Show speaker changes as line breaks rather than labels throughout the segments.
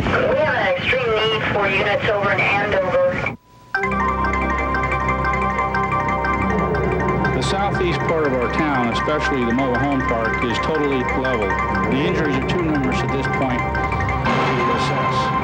We have an extreme need for units over in Andover.
The southeast part of our town, especially the mobile home park, is totally level. The injuries are too numerous at this point to assess.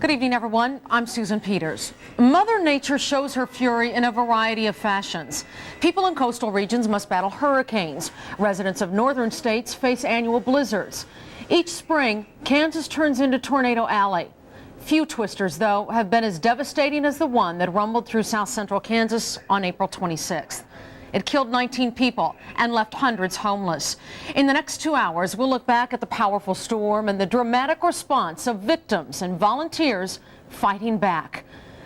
Good evening, everyone. I'm Susan Peters. Mother Nature shows her fury in a variety of fashions. People in coastal regions must battle hurricanes. Residents of northern states face annual blizzards. Each spring, Kansas turns into Tornado Alley. Few twisters, though, have been as devastating as the one that rumbled through south central Kansas on April 26th. It killed 19 people and left hundreds homeless. In the next 2 hours, we'll look back at the powerful storm and the dramatic response of victims and volunteers fighting back.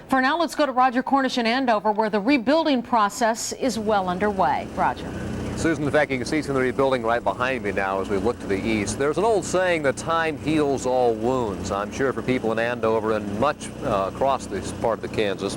For now, let's go to Roger Cornish in Andover, where the rebuilding process is well underway. Roger.
Susan, in fact, you can see some of the rebuilding right behind me now as we look to the east. There's an old saying that time heals all wounds. I'm sure for people in Andover and much across this part of Kansas,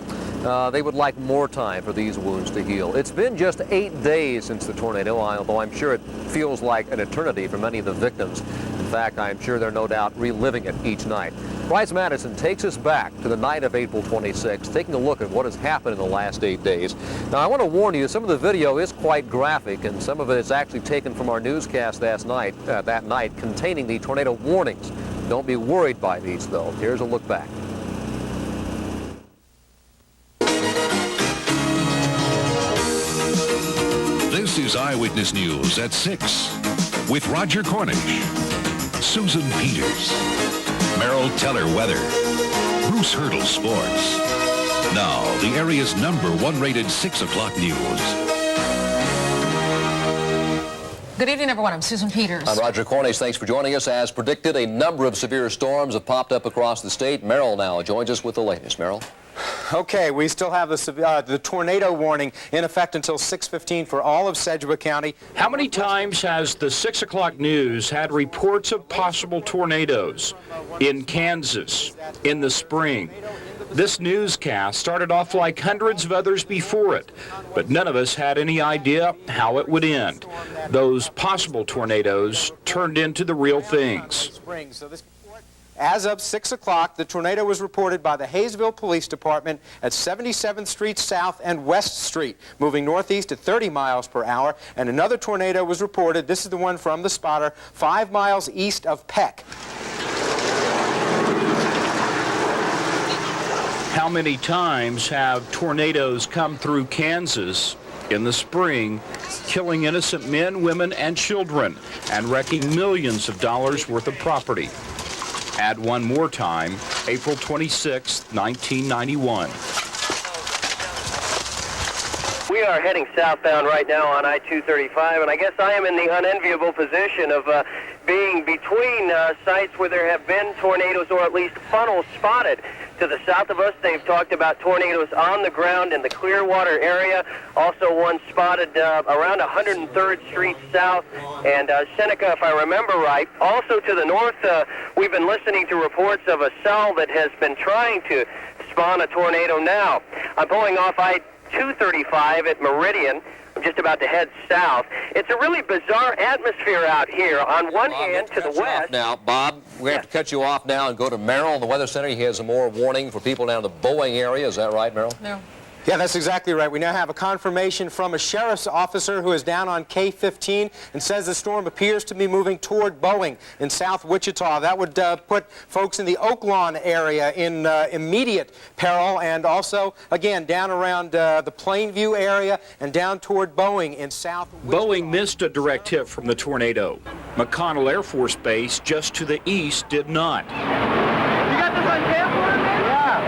they would like more time for these wounds to heal. It's been just 8 days since the tornado, although I'm sure it feels like an eternity for many of the victims. In fact, I'm sure they're no doubt reliving it each night. Bryce Madison takes us back to the night of April 26th, taking a look at what has happened in the last 8 days. Now, I want to warn you, some of the video is quite graphic, and some of it is actually taken from our newscast that night, containing the tornado warnings. Don't be worried by these, though. Here's a look back.
This is Eyewitness News at 6 with Roger Cornish, Susan Peters, Merrill Teller weather, Bruce Hurdle sports. Now, the area's #1 rated 6 o'clock news.
Good evening, everyone. I'm Susan Peters.
I'm Roger Cornish. Thanks for joining us. As predicted, a number of severe storms have popped up across the state. Merrill now joins us with the latest. Merrill?
Okay, we still have the tornado warning in effect until 6:15 for all of Sedgwick County.
How many times has the 6 o'clock news had reports of possible tornadoes in Kansas in the spring? This newscast started off like hundreds of others before it, but none of us had any idea how it would end. Those possible tornadoes turned into the real things.
As of 6 o'clock, the tornado was reported by the Hayesville Police Department at 77th Street South and West Street, moving northeast at 30 miles per hour. And another tornado was reported, this is the one from the spotter, 5 miles east of Peck.
How many times have tornadoes come through Kansas in the spring, killing innocent men, women, and children, and wrecking millions of dollars worth of property? Add one more time, April 26, 1991.
We are heading southbound right now on I-235, and I guess I am in the unenviable position of being between sites where there have been tornadoes, or at least funnels spotted. To the south of us, they've talked about tornadoes on the ground in the Clearwater area. Also one spotted around 103rd Street South and Seneca, if I remember right. Also to the north, we've been listening to reports of a cell that has been trying to spawn a tornado now. I'm pulling off I-235 at Meridian. I'm just about to head south. It's a really bizarre atmosphere out here. On one hand, to the west.
Now, Bob, we have to cut you off now and go to Merrill in the Weather Center. He has some more warning for people down in the Boeing area. Is that right, Merrill?
No.
Yeah, that's exactly right. We now have a confirmation from a sheriff's officer who is down on K-15 and says the storm appears to be moving toward Boeing in South Wichita. That would put folks in the Oak Lawn area in immediate peril, and also, again, down around the Plainview area and down toward Boeing in South Wichita.
Boeing missed a direct hit from the tornado. McConnell Air Force Base, just to the east, did not.
You got this on camera? Yeah.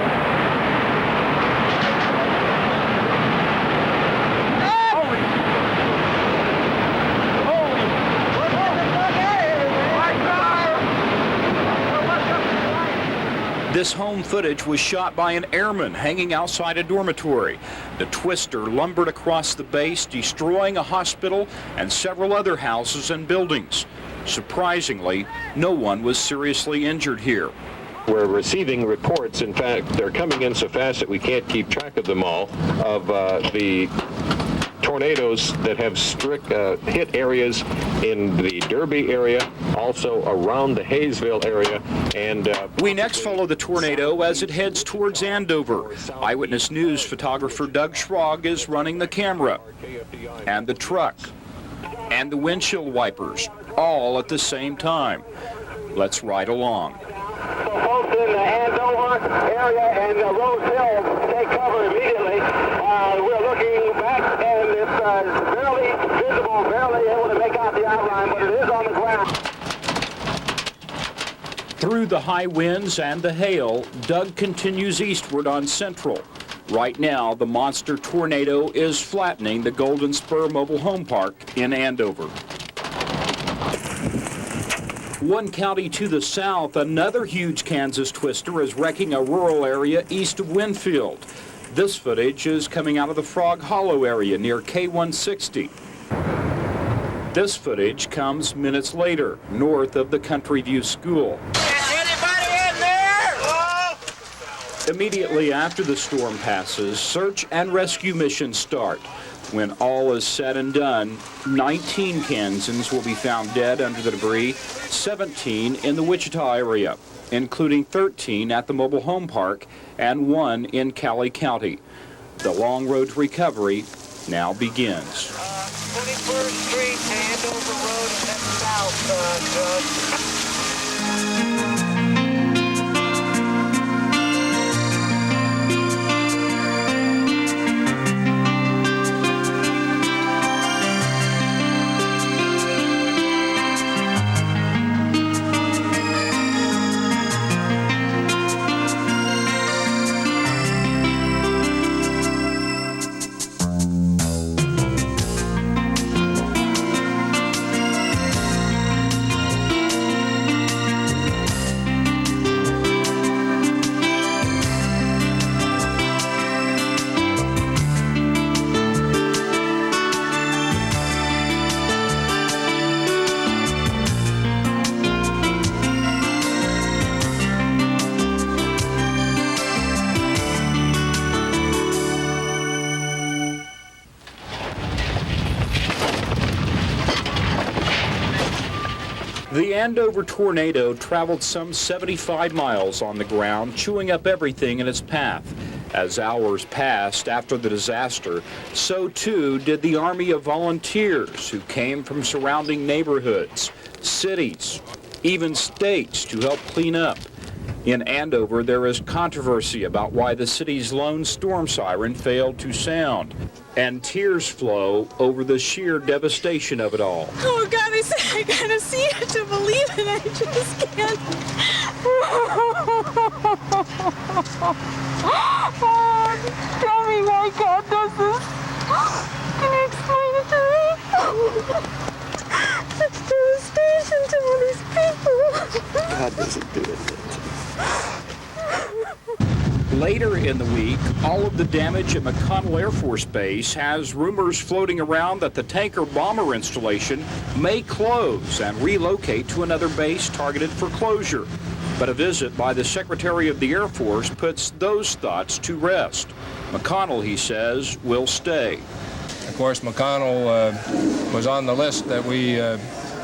This home footage was shot by an airman hanging outside a dormitory. The twister lumbered across the base, destroying a hospital and several other houses and buildings. Surprisingly, no one was seriously injured here.
We're receiving reports, in fact, they're coming in so fast that we can't keep track of them all, of the tornadoes that have hit areas in the Derby area, also around the Hayesville area, and
we next follow the tornado as it heads towards Andover. Eyewitness News photographer Doug Schrog is running the camera, and the truck, and the windshield wipers, all at the same time. Let's ride along.
So folks in the Andover area and Rose Hill take cover immediately. We're looking back and it's barely visible, barely able to make out the outline, but it is on the ground.
Through the high winds and the hail, Doug continues eastward on Central. Right now, the monster tornado is flattening the Golden Spur Mobile Home Park in Andover. One county to the south, another huge Kansas twister is wrecking a rural area east of Winfield. This footage is coming out of the Frog Hollow area near K160. This footage comes minutes later, north of the Country View School.
Anybody in there?
Immediately after the storm passes, search and rescue missions start. When all is said and done, 19 Kansans will be found dead under the debris, 17 in the Wichita area, including 13 at the mobile home park and 1 in Cowley County. The long road to recovery now begins.
21st Street, Andover Road, and that's south, Judge.
The Andover tornado traveled some 75 miles on the ground, chewing up everything in its path. As hours passed after the disaster, so too did the army of volunteers who came from surrounding neighborhoods, cities, even states to help clean up. In Andover, there is controversy about why the city's lone storm siren failed to sound, and tears flow over the sheer devastation of it all.
Oh God, I gotta see it to believe it. I just can't. Oh, tell me why God does this. Can you explain it to me? Such devastation to all these people.
God doesn't do it.
Later in the week, all of the damage at McConnell Air Force Base has rumors floating around that the tanker bomber installation may close and relocate to another base targeted for closure. But a visit by the Secretary of the Air Force puts those thoughts to rest. McConnell, he says, will stay.
Of course, McConnell was on the list that we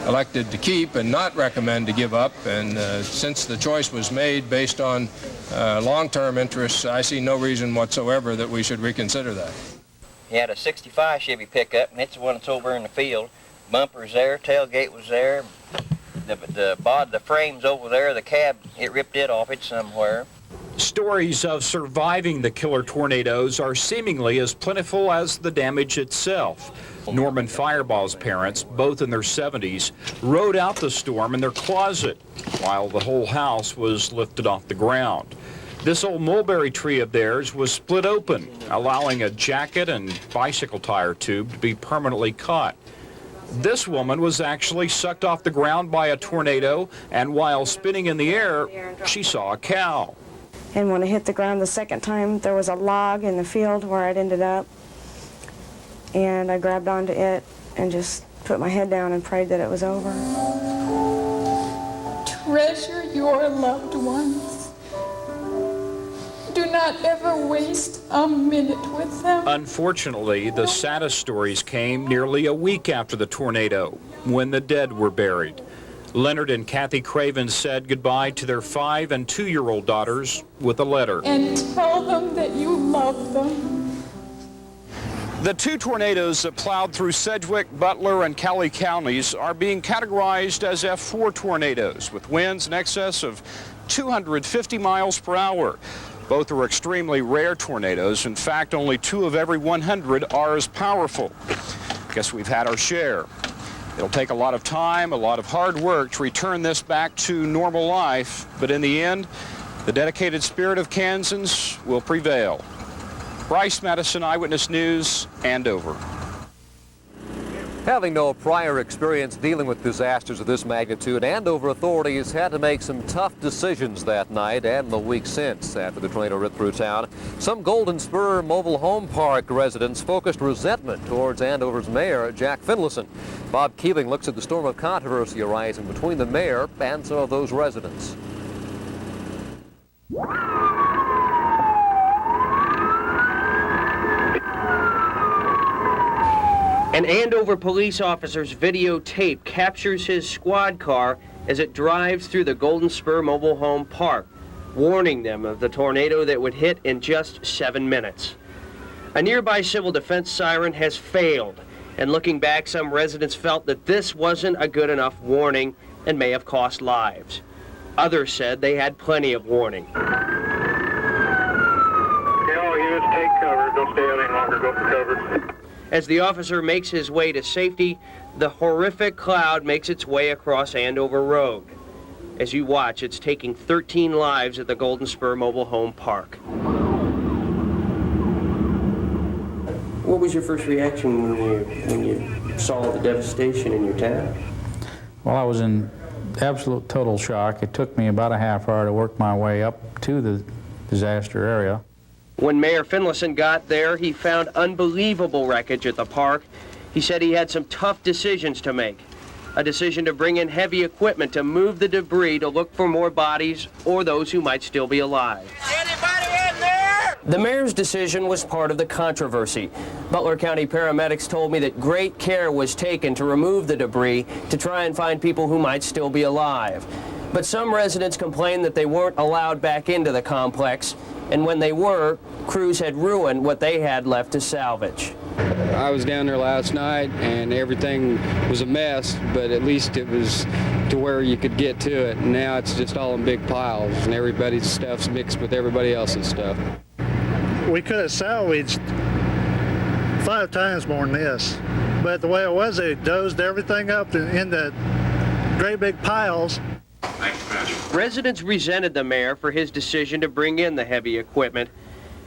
elected to keep and not recommend to give up, and since the choice was made based on long-term interests, I see no reason whatsoever that we should reconsider that.
He had a 65 Chevy pickup, and it's the one that's over in the field. Bumper's there, tailgate was there, the frame's over there, the cab, it ripped it off it somewhere.
Stories of surviving the killer tornadoes are seemingly as plentiful as the damage itself. Norman Fireball's parents, both in their 70s, rode out the storm in their closet while the whole house was lifted off the ground. This old mulberry tree of theirs was split open, allowing a jacket and bicycle tire tube to be permanently caught. This woman was actually sucked off the ground by a tornado, and while spinning in the air, she saw a cow.
And when I hit the ground the second time, there was a log in the field where I'd ended up. And I grabbed onto it and just put my head down and prayed that it was over. treasure your loved ones. Do not ever waste a minute with them.
Unfortunately, the saddest stories came nearly a week after the tornado, when the dead were buried. Leonard and Kathy Craven said goodbye to their 5- and 2-year-old daughters with a letter.
And tell them that you love them.
The 2 tornadoes that plowed through Sedgwick, Butler, and Cowley counties are being categorized as F4 tornadoes with winds in excess of 250 miles per hour. Both are extremely rare tornadoes. In fact, only 2 of every 100 are as powerful. Guess we've had our share. It'll take a lot of time, a lot of hard work to return this back to normal life, but in the end, the dedicated spirit of Kansans will prevail. Bryce Madison, Eyewitness News, Andover.
Having no prior experience dealing with disasters of this magnitude, Andover authorities had to make some tough decisions that night and the week since after the tornado ripped through town. Some Golden Spur Mobile Home Park residents focused resentment towards Andover's mayor, Jack Finlayson. Bob Keeling looks at the storm of controversy arising between the mayor and some of those residents.
An Andover police officer's videotape captures his squad car as it drives through the Golden Spur Mobile Home Park, warning them of the tornado that would hit in just 7 minutes. A nearby civil defense siren has failed, and looking back, some residents felt that this wasn't a good enough warning and may have cost lives. Others said they had plenty of warning.
All units take cover. Don't stay out any longer. Go for cover.
As the officer makes his way to safety, the horrific cloud makes its way across Andover Road. As you watch, it's taking 13 lives at the Golden Spur Mobile Home Park. What was your first reaction when you saw the devastation in your town?
Well, I was in absolute total shock. It took me about a half hour to work my way up to the disaster area.
When Mayor Finlayson got there, he found unbelievable wreckage at the park. He said he had some tough decisions to make. A decision to bring in heavy equipment to move the debris to look for more bodies or those who might still be alive.
Anybody in there?
The mayor's decision was part of the controversy. Butler County paramedics told me that great care was taken to remove the debris to try and find people who might still be alive. But some residents complained that they weren't allowed back into the complex, and when they were, crews had ruined what they had left to salvage.
I was down there last night and everything was a mess, but at least it was to where you could get to it. And now it's just all in big piles and everybody's stuff's mixed with everybody else's stuff.
We could have salvaged 5 times more than this, but the way it was, they dozed everything up in the great big piles.
Residents resented the mayor for his decision to bring in the heavy equipment.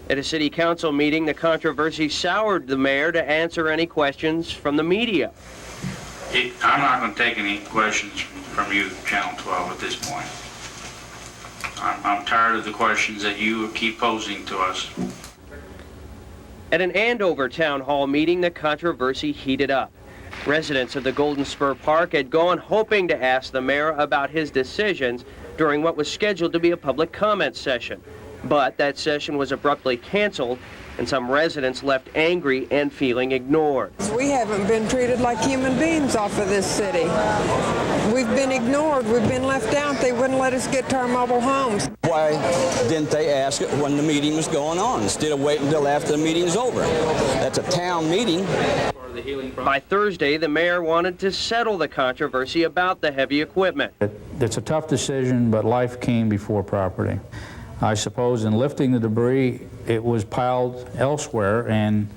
At a city council meeting, the controversy soured the mayor to answer any questions from the media.
I'm not going to take any questions from you, Channel 12, at this point. I'm tired of the questions that you keep posing to us.
At an Andover town hall meeting, the controversy heated up. Residents of the Golden Spur Park had gone hoping to ask the mayor about his decisions during what was scheduled to be a public comment session. But that session was abruptly canceled, and some residents left angry and feeling ignored.
We haven't been treated like human beings off of this city. We've been ignored. We've been left out. They wouldn't let us get to our mobile homes.
Why didn't they ask it when the meeting was going on instead of waiting until after the meeting's over? That's a town meeting.
By Thursday, the mayor wanted to settle the controversy about the heavy equipment.
It's a tough decision, but life came before property. I suppose in lifting the debris, it was piled elsewhere, and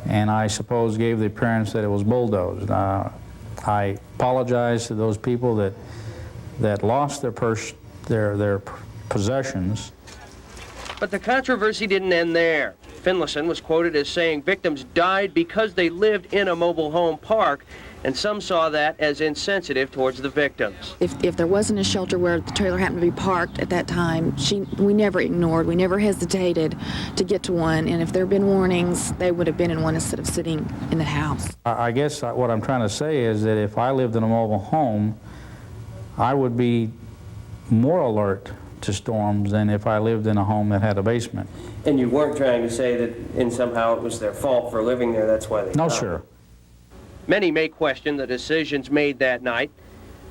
I suppose gave the appearance that it was bulldozed. I apologize to those people that lost their possessions.
But the controversy didn't end there. Finlayson was quoted as saying victims died because they lived in a mobile home park, and some saw that as insensitive towards the victims.
If there wasn't a shelter where the trailer happened to be parked at that time, we never ignored, we never hesitated to get to one, and if there had been warnings, they would have been in one instead of sitting in the house.
I guess what I'm trying to say is that if I lived in a mobile home, I would be more alert to storms than if I lived in a home that had a basement.
And you weren't trying to say that in somehow it was their fault for living there, that's why they
No,
come.
sir.
Many may question the decisions made that night,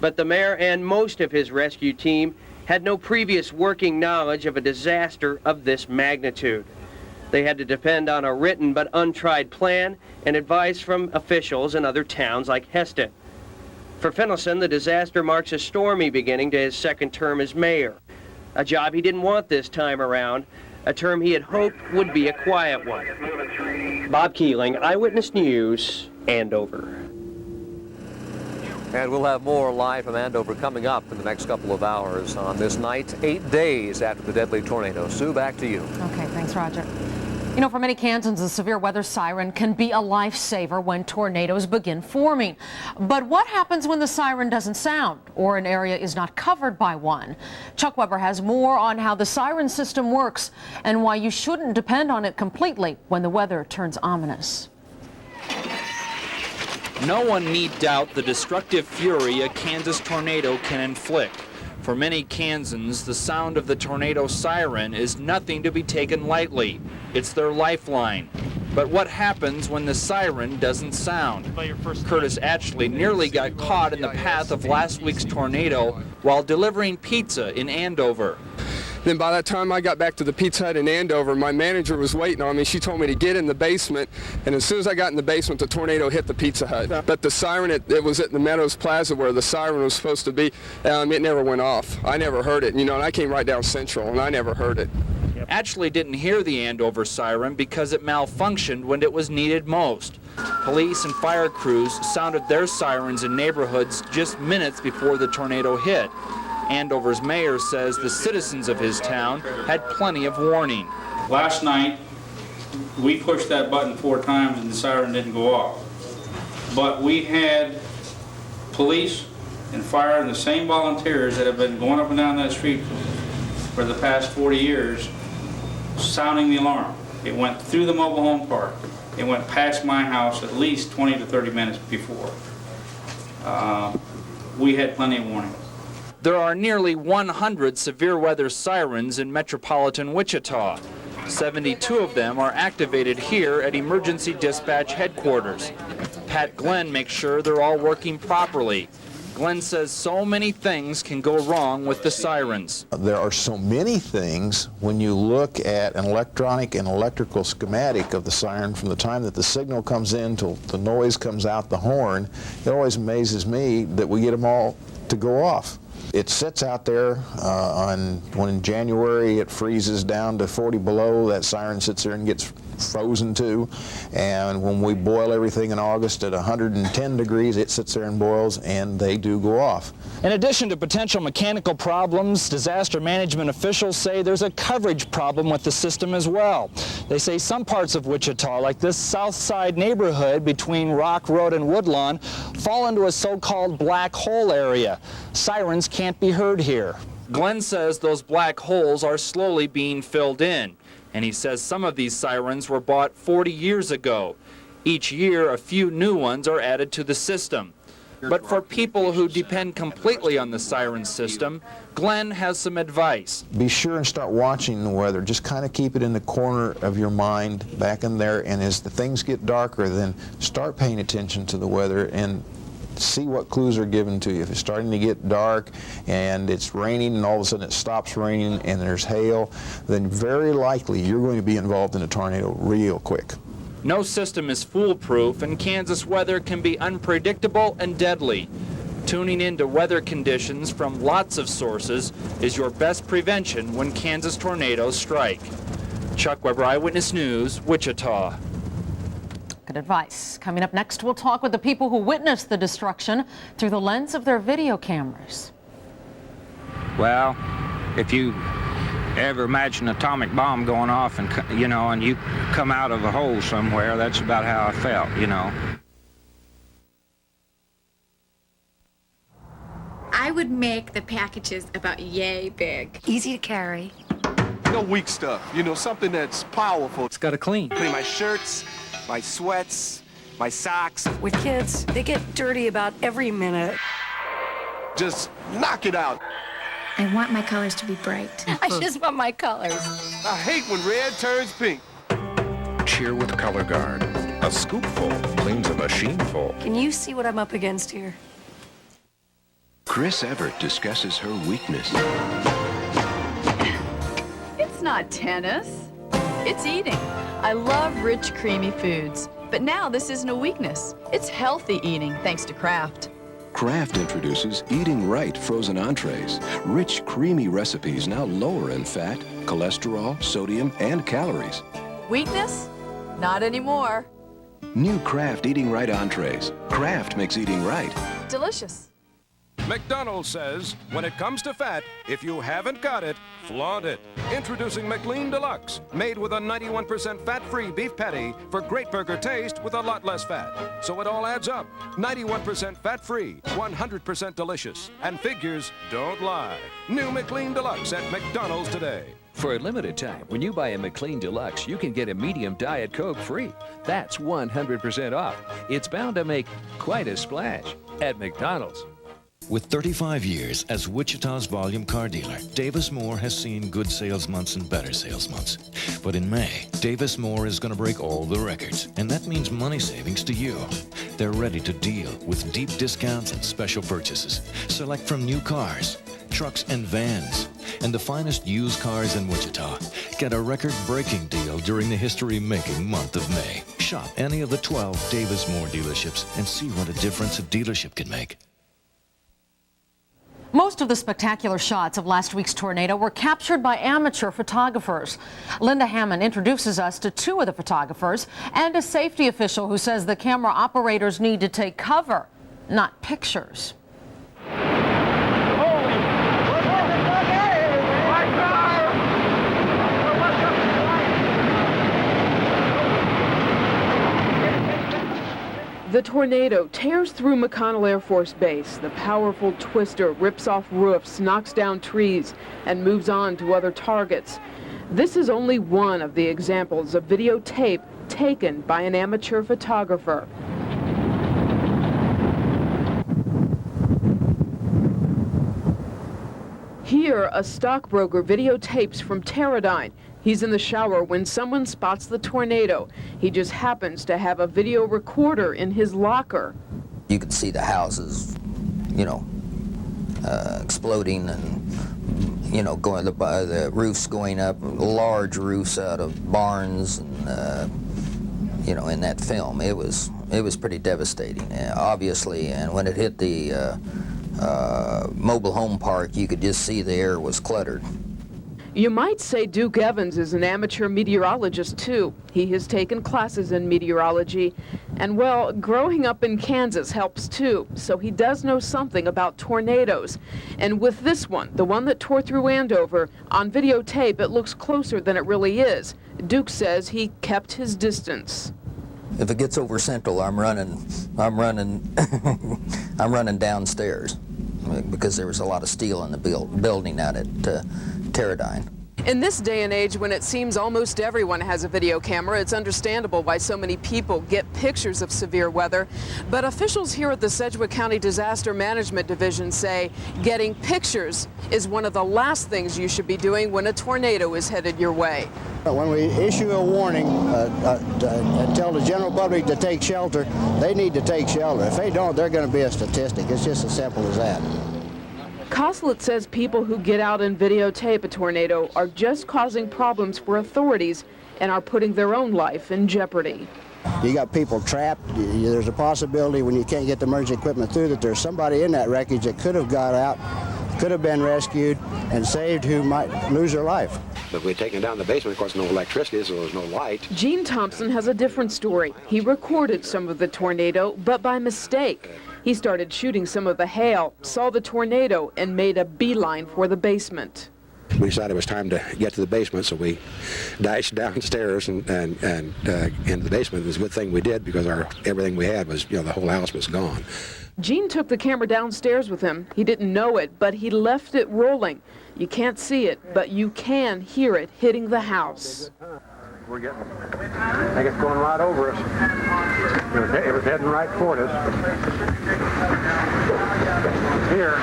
but the mayor and most of his rescue team had no previous working knowledge of a disaster of this magnitude. They had to depend on a written but untried plan and advice from officials in other towns like Heston. For Finlayson, the disaster marks a stormy beginning to his second term as mayor. A job he didn't want this time around, a term he had hoped would be a quiet one. Bob Keeling, Eyewitness News, Andover.
And we'll have more live from Andover coming up in the next couple of hours on this night, 8 days after the deadly tornado. Sue, back to you.
Okay, thanks, Roger. You know, for many Kansans, a severe weather siren can be a lifesaver when tornadoes begin forming. But what happens when the siren doesn't sound or an area is not covered by one? Chuck Weber has more on how the siren system works and why you shouldn't depend on it completely when the weather turns ominous.
No one need doubt the destructive fury a Kansas tornado can inflict. For many Kansans, the sound of the tornado siren is nothing to be taken lightly. It's their lifeline. But what happens when the siren doesn't sound? Curtis Atchley nearly got caught in the path of last week's tornado while delivering pizza in Andover.
Then by the time I got back to the Pizza Hut in Andover, my manager was waiting on me. She told me to get in the basement, and as soon as I got in the basement, the tornado hit the Pizza Hut. But the siren, it was at the Meadows Plaza where the siren was supposed to be. It never went off. I never heard it, and I came right down Central, and I never heard it.
Atchley didn't hear the Andover siren because it malfunctioned when it was needed most. Police and fire crews sounded their sirens in neighborhoods just minutes before the tornado hit. Andover's mayor says the citizens of his town had plenty of warning.
Last night, we pushed that button 4 times and the siren didn't go off. But we had police and fire and the same volunteers that have been going up and down that street for the past 40 years sounding the alarm. It went through the mobile home park. It went past my house at least 20 to 30 minutes before. We had plenty of warning.
There are nearly 100 severe weather sirens in metropolitan Wichita. 72 of them are activated here at Emergency Dispatch Headquarters. Pat Glenn makes sure they're all working properly. Glenn says so many things can go wrong with the sirens.
There are so many things when you look at an electronic and electrical schematic of the siren from the time that the signal comes in till the noise comes out the horn. It always amazes me that we get them all to go off. It sits out there when in January it freezes down to 40 below, that siren sits there and gets frozen too. And when we boil everything in August at 110 degrees, it sits there and boils, and they do go off.
In addition to potential mechanical problems, disaster management officials say there's a coverage problem with the system as well. They say some parts of Wichita, like this south side neighborhood between Rock Road and Woodlawn, fall into a so-called black hole area. Sirens can't be heard here.
Glenn says those black holes are slowly being filled in, and he says some of these sirens were bought 40 years ago. Each year, a few new ones are added to the system. But for people who depend completely on the siren system, Glenn has some advice.
Be sure and start watching the weather. Just kind of keep it in the corner of your mind back in there, and as the things get darker, then start paying attention to the weather and see what clues are given to you. If it's starting to get dark and it's raining and all of a sudden it stops raining and there's hail, then very likely you're going to be involved in a tornado real quick.
No system is foolproof, and Kansas weather can be unpredictable and deadly. Tuning into weather conditions from lots of sources is your best prevention when Kansas tornadoes strike. Chuck Weber, Eyewitness News, Wichita.
Good advice. Coming up next, we'll talk with the people who witnessed the destruction through the lens of their video cameras.
Well, if you ever imagine an atomic bomb going off and, and you come out of a hole somewhere, that's about how I felt,
I would make the packages about yay big.
Easy to carry.
No weak stuff, something that's powerful.
It's got to clean.
Clean my shirts, my sweats, my socks.
With kids, they get dirty about every minute.
Just knock it out.
I want my colors to be bright. I just want my colors.
I hate when red turns pink.
Cheer with Color Guard. A scoopful cleans a machineful.
Can you see what I'm up against here?
Chris Everett discusses her weakness.
It's not tennis. It's eating. I love rich, creamy foods. But now this isn't a weakness. It's healthy eating, thanks to Kraft.
Kraft introduces Eating Right frozen entrees. Rich, creamy recipes now lower in fat, cholesterol, sodium, and calories.
Weakness? Not anymore.
New Kraft Eating Right entrees. Kraft makes eating right.
Delicious.
McDonald's says, when it comes to fat, if you haven't got it, flaunt it. Introducing McLean Deluxe, made with a 91% fat-free beef patty for great burger taste with a lot less fat. So it all adds up. 91% fat-free, 100% delicious. And figures don't lie. New McLean Deluxe at McDonald's today.
For a limited time, when you buy a McLean Deluxe, you can get a medium Diet Coke free. That's 100% off. It's bound to make quite a splash at McDonald's.
With 35 years as Wichita's volume car dealer, Davis Moore has seen good sales months and better sales months. But in May, Davis Moore is going to break all the records, and that means money savings to you. They're ready to deal with deep discounts and special purchases. Select from new cars, trucks, and vans, and the finest used cars in Wichita. Get a record-breaking deal during the history-making month of May. Shop any of the 12 Davis Moore dealerships and see what a difference a dealership can make.
Most of the spectacular shots of last week's tornado were captured by amateur photographers. Linda Hammond introduces us to two of the photographers and a safety official who says the camera operators need to take cover, not pictures.
The tornado tears through McConnell Air Force Base. The powerful twister rips off roofs, knocks down trees, and moves on to other targets. This is only one of the examples of videotape taken by an amateur photographer. Here, a stockbroker videotapes from Teradyne. He's in the shower when someone spots the tornado. He just happens to have a video recorder in his locker.
You could see the houses, exploding and, going the roofs going up, large roofs out of barns, and, in that film. It was pretty devastating, obviously, and when it hit the mobile home park, you could just see the air was cluttered.
You might say Duke Evans is an amateur meteorologist, too. He has taken classes in meteorology, and, well, growing up in Kansas helps, too, so he does know something about tornadoes. And with this one, the one that tore through Andover, on videotape, it looks closer than it really is. Duke says he kept his distance.
If it gets over Central, I'm running I'm running downstairs because there was a lot of steel in the building out at Teradyne.
In this day and age, when it seems almost everyone has a video camera, it's understandable why so many people get pictures of severe weather. But officials here at the Sedgwick County Disaster Management Division say getting pictures is one of the last things you should be doing when a tornado is headed your way.
When we issue a warning and tell the general public to take shelter, they need to take shelter. If they don't, they're going to be a statistic. It's just as simple as that.
Koslett says people who get out and videotape a tornado are just causing problems for authorities and are putting their own life in jeopardy.
You got people trapped. There's a possibility when you can't get the emergency equipment through that there's somebody in that wreckage that could have got out, could have been rescued and saved, who might lose their life.
But we're taking down the basement, of course, no electricity, so there's no light.
Gene Thompson has a different story. He recorded some of the tornado, but by mistake. He started shooting some of the hail, saw the tornado, and made a beeline for the basement.
We decided it was time to get to the basement, so we dashed downstairs and into the basement. It was a good thing we did because everything we had was, the whole house was gone.
Gene took the camera downstairs with him. He didn't know it, but he left it rolling. You can't see it, but you can hear it hitting the house.
We're getting, I think it's going right over us. It was heading right toward us. Here.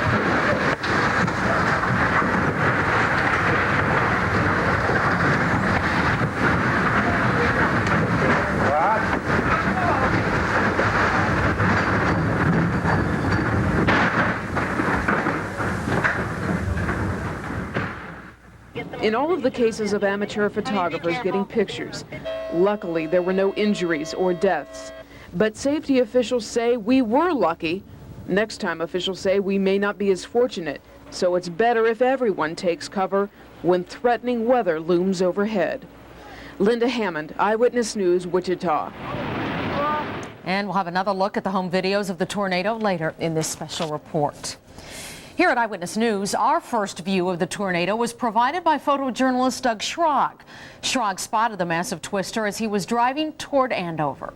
in all of the cases of amateur photographers getting pictures. Luckily, there were no injuries or deaths. But safety officials say we were lucky. Next time, officials say we may not be as fortunate. So it's better if everyone takes cover when threatening weather looms overhead. Linda Hammond, Eyewitness News, Wichita.
And we'll have another look at the home videos of the tornado later in this special report. Here at Eyewitness News, our first view of the tornado was provided by photojournalist Doug Schrog. Schrog spotted the massive twister as he was driving toward Andover.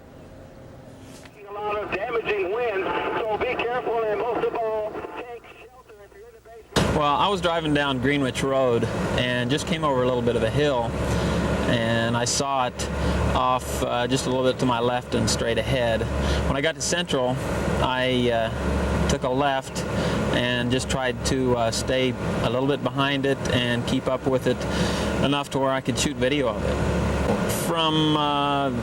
A lot of damaging winds, so be careful and most of all, take shelter if you're in the basement.
Well, I was driving down Greenwich Road and just came over a little bit of a hill, and I saw it off just a little bit to my left and straight ahead. When I got to Central, I took a left and just tried to stay a little bit behind it and keep up with it enough to where I could shoot video of it. From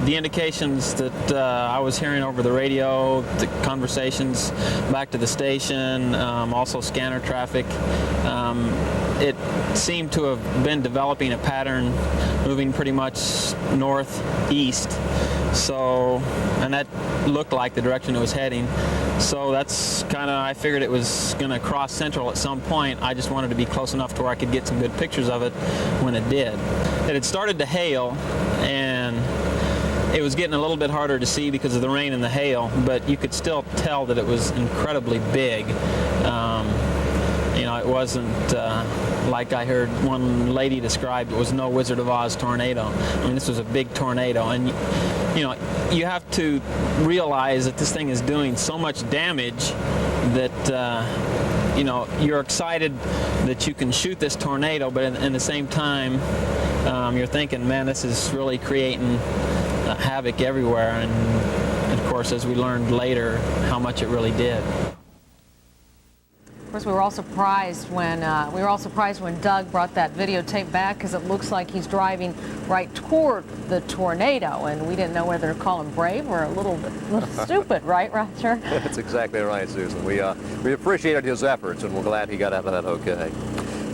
the indications that I was hearing over the radio, the conversations back to the station, also scanner traffic, it seemed to have been developing a pattern moving pretty much northeast. So, and that looked like the direction it was heading. So that's kind of, I figured it was going to cross Central at some point. I just wanted to be close enough to where I could get some good pictures of it when it did. It had started to hail, and it was getting a little bit harder to see because of the rain and the hail, but you could still tell that it was incredibly big. You know, it wasn't like I heard one lady describe, it was no Wizard of Oz tornado. I mean, this was a big tornado, and you know, you have to realize that this thing is doing so much damage that you know, you're excited that you can shoot this tornado, but in the same time, you're thinking, man, this is really creating havoc everywhere, and of course, as we learned later, how much it really did.
Of course, we were all surprised when Doug brought that videotape back, because it looks like he's driving right toward the tornado, and we didn't know whether to call him brave or a little stupid, right, Roger?
That's exactly right, Susan. We appreciated his efforts, and we're glad he got out of that okay.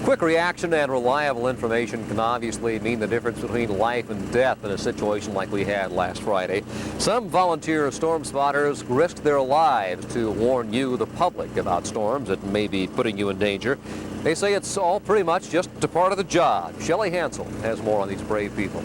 Quick reaction and reliable information can obviously mean the difference between life and death in a situation like we had last Friday. Some volunteer storm spotters risked their lives to warn you, the public, about storms that may be putting you in danger. They say it's all pretty much just a part of the job. Shelley Hansel has more on these brave people.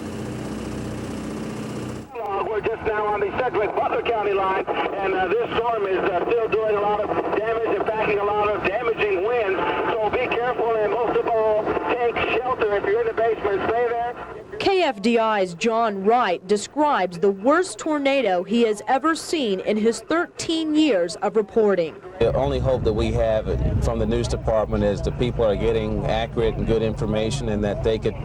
We're just now on the Sedgwick-Butler County line, and this storm is still doing a lot of damage and packing a lot of damaging winds. So be careful, and most of all, take shelter. If you're in the basement, stay there.
KFDI's John Wright describes the worst tornado he has ever seen in his 13 years of reporting.
The only hope that we have from the news department is the people are getting accurate and good information, and that they could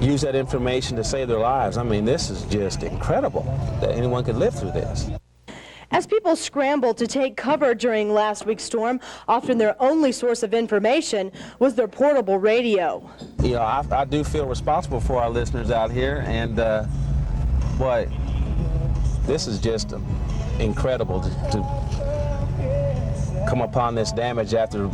use that information to save their lives. I mean, this is just incredible that anyone could live through this.
As people scrambled to take cover during last week's storm, often their only source of information was their portable radio.
You know, I do feel responsible for our listeners out here, and boy, this is just incredible to come upon this damage after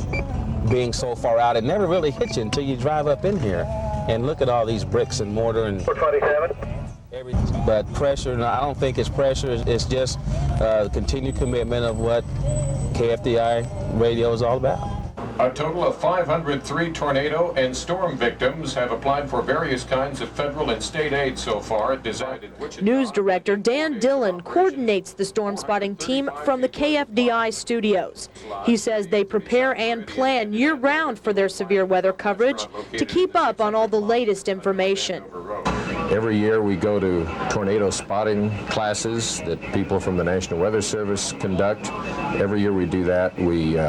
being so far out. It never really hits you until you drive up in here and look at all these bricks and mortar and
427.
But pressure, no, I don't think it's pressure. It's just continued commitment of what KFDI radio is all about.
A total of 503 tornado and storm victims have applied for various kinds of federal and state aid so far.
News director Dan Dillon coordinates the storm spotting team from the KFDI studios. He says they prepare and plan year-round for their severe weather coverage to keep up on all the latest information.
Every year we go to tornado spotting classes that people from the National Weather Service conduct. Every year we do that. We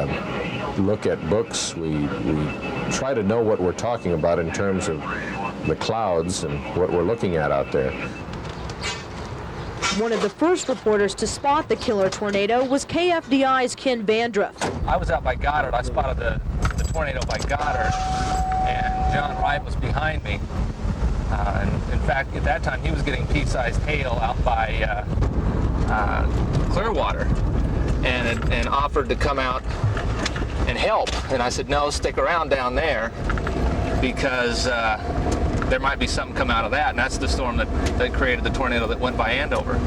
look at books. We try to know what we're talking about in terms of the clouds and what we're looking at out there.
One of the first reporters to spot the killer tornado was KFDI's Ken Vandruff.
I was out by Goddard. I spotted the tornado by Goddard, and John Wright was behind me. And in fact, at that time, he was getting pea-sized hail out by Clearwater, and offered to come out and help. And I said, no, stick around down there.
because there might be something come out of that, and that's the storm that created the tornado that went by Andover.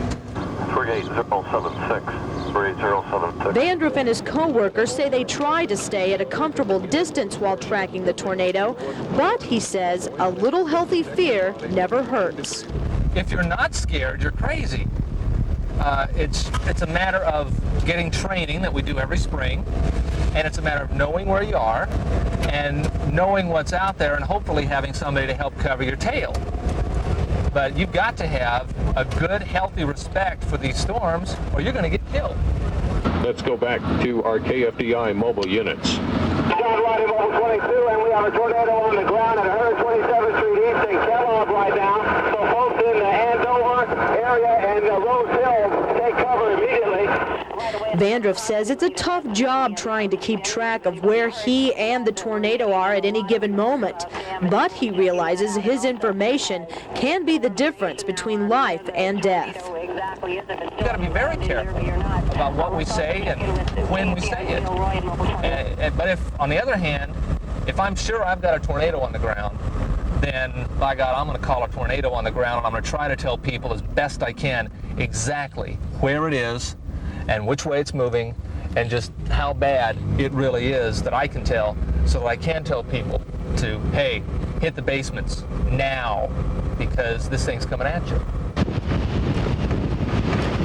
38076. 38076.
Vandruff and his co-workers say they try to stay at a comfortable distance while tracking the tornado, but he says a little healthy fear never hurts.
If you're not scared, you're crazy. It's a matter of getting training that we do every spring, and it's a matter of knowing where you are and knowing what's out there and hopefully having somebody to help cover your tail. But you've got to have a good, healthy respect for these storms or you're going to get killed.
Let's go back to our KFDI mobile units.
John Roddy, Mobile 22, and we have a tornado on the ground at 127th Street East in Kellogg right now. So folks in the Andover area and Rose Hill take cover immediately.
Vandruff says it's a tough job trying to keep track of where he and the tornado are at any given moment, but he realizes his information can be the difference between life and death.
You've got to be very careful about what we say and when we say it. But if, on the other hand, if I'm sure I've got a tornado on the ground, then by God, I'm going to call a tornado on the ground, and I'm going to try to tell people as best I can exactly where it is and which way it's moving and just how bad it really is that I can tell, so that I can tell people to, hey, hit the basements now because this thing's coming at you.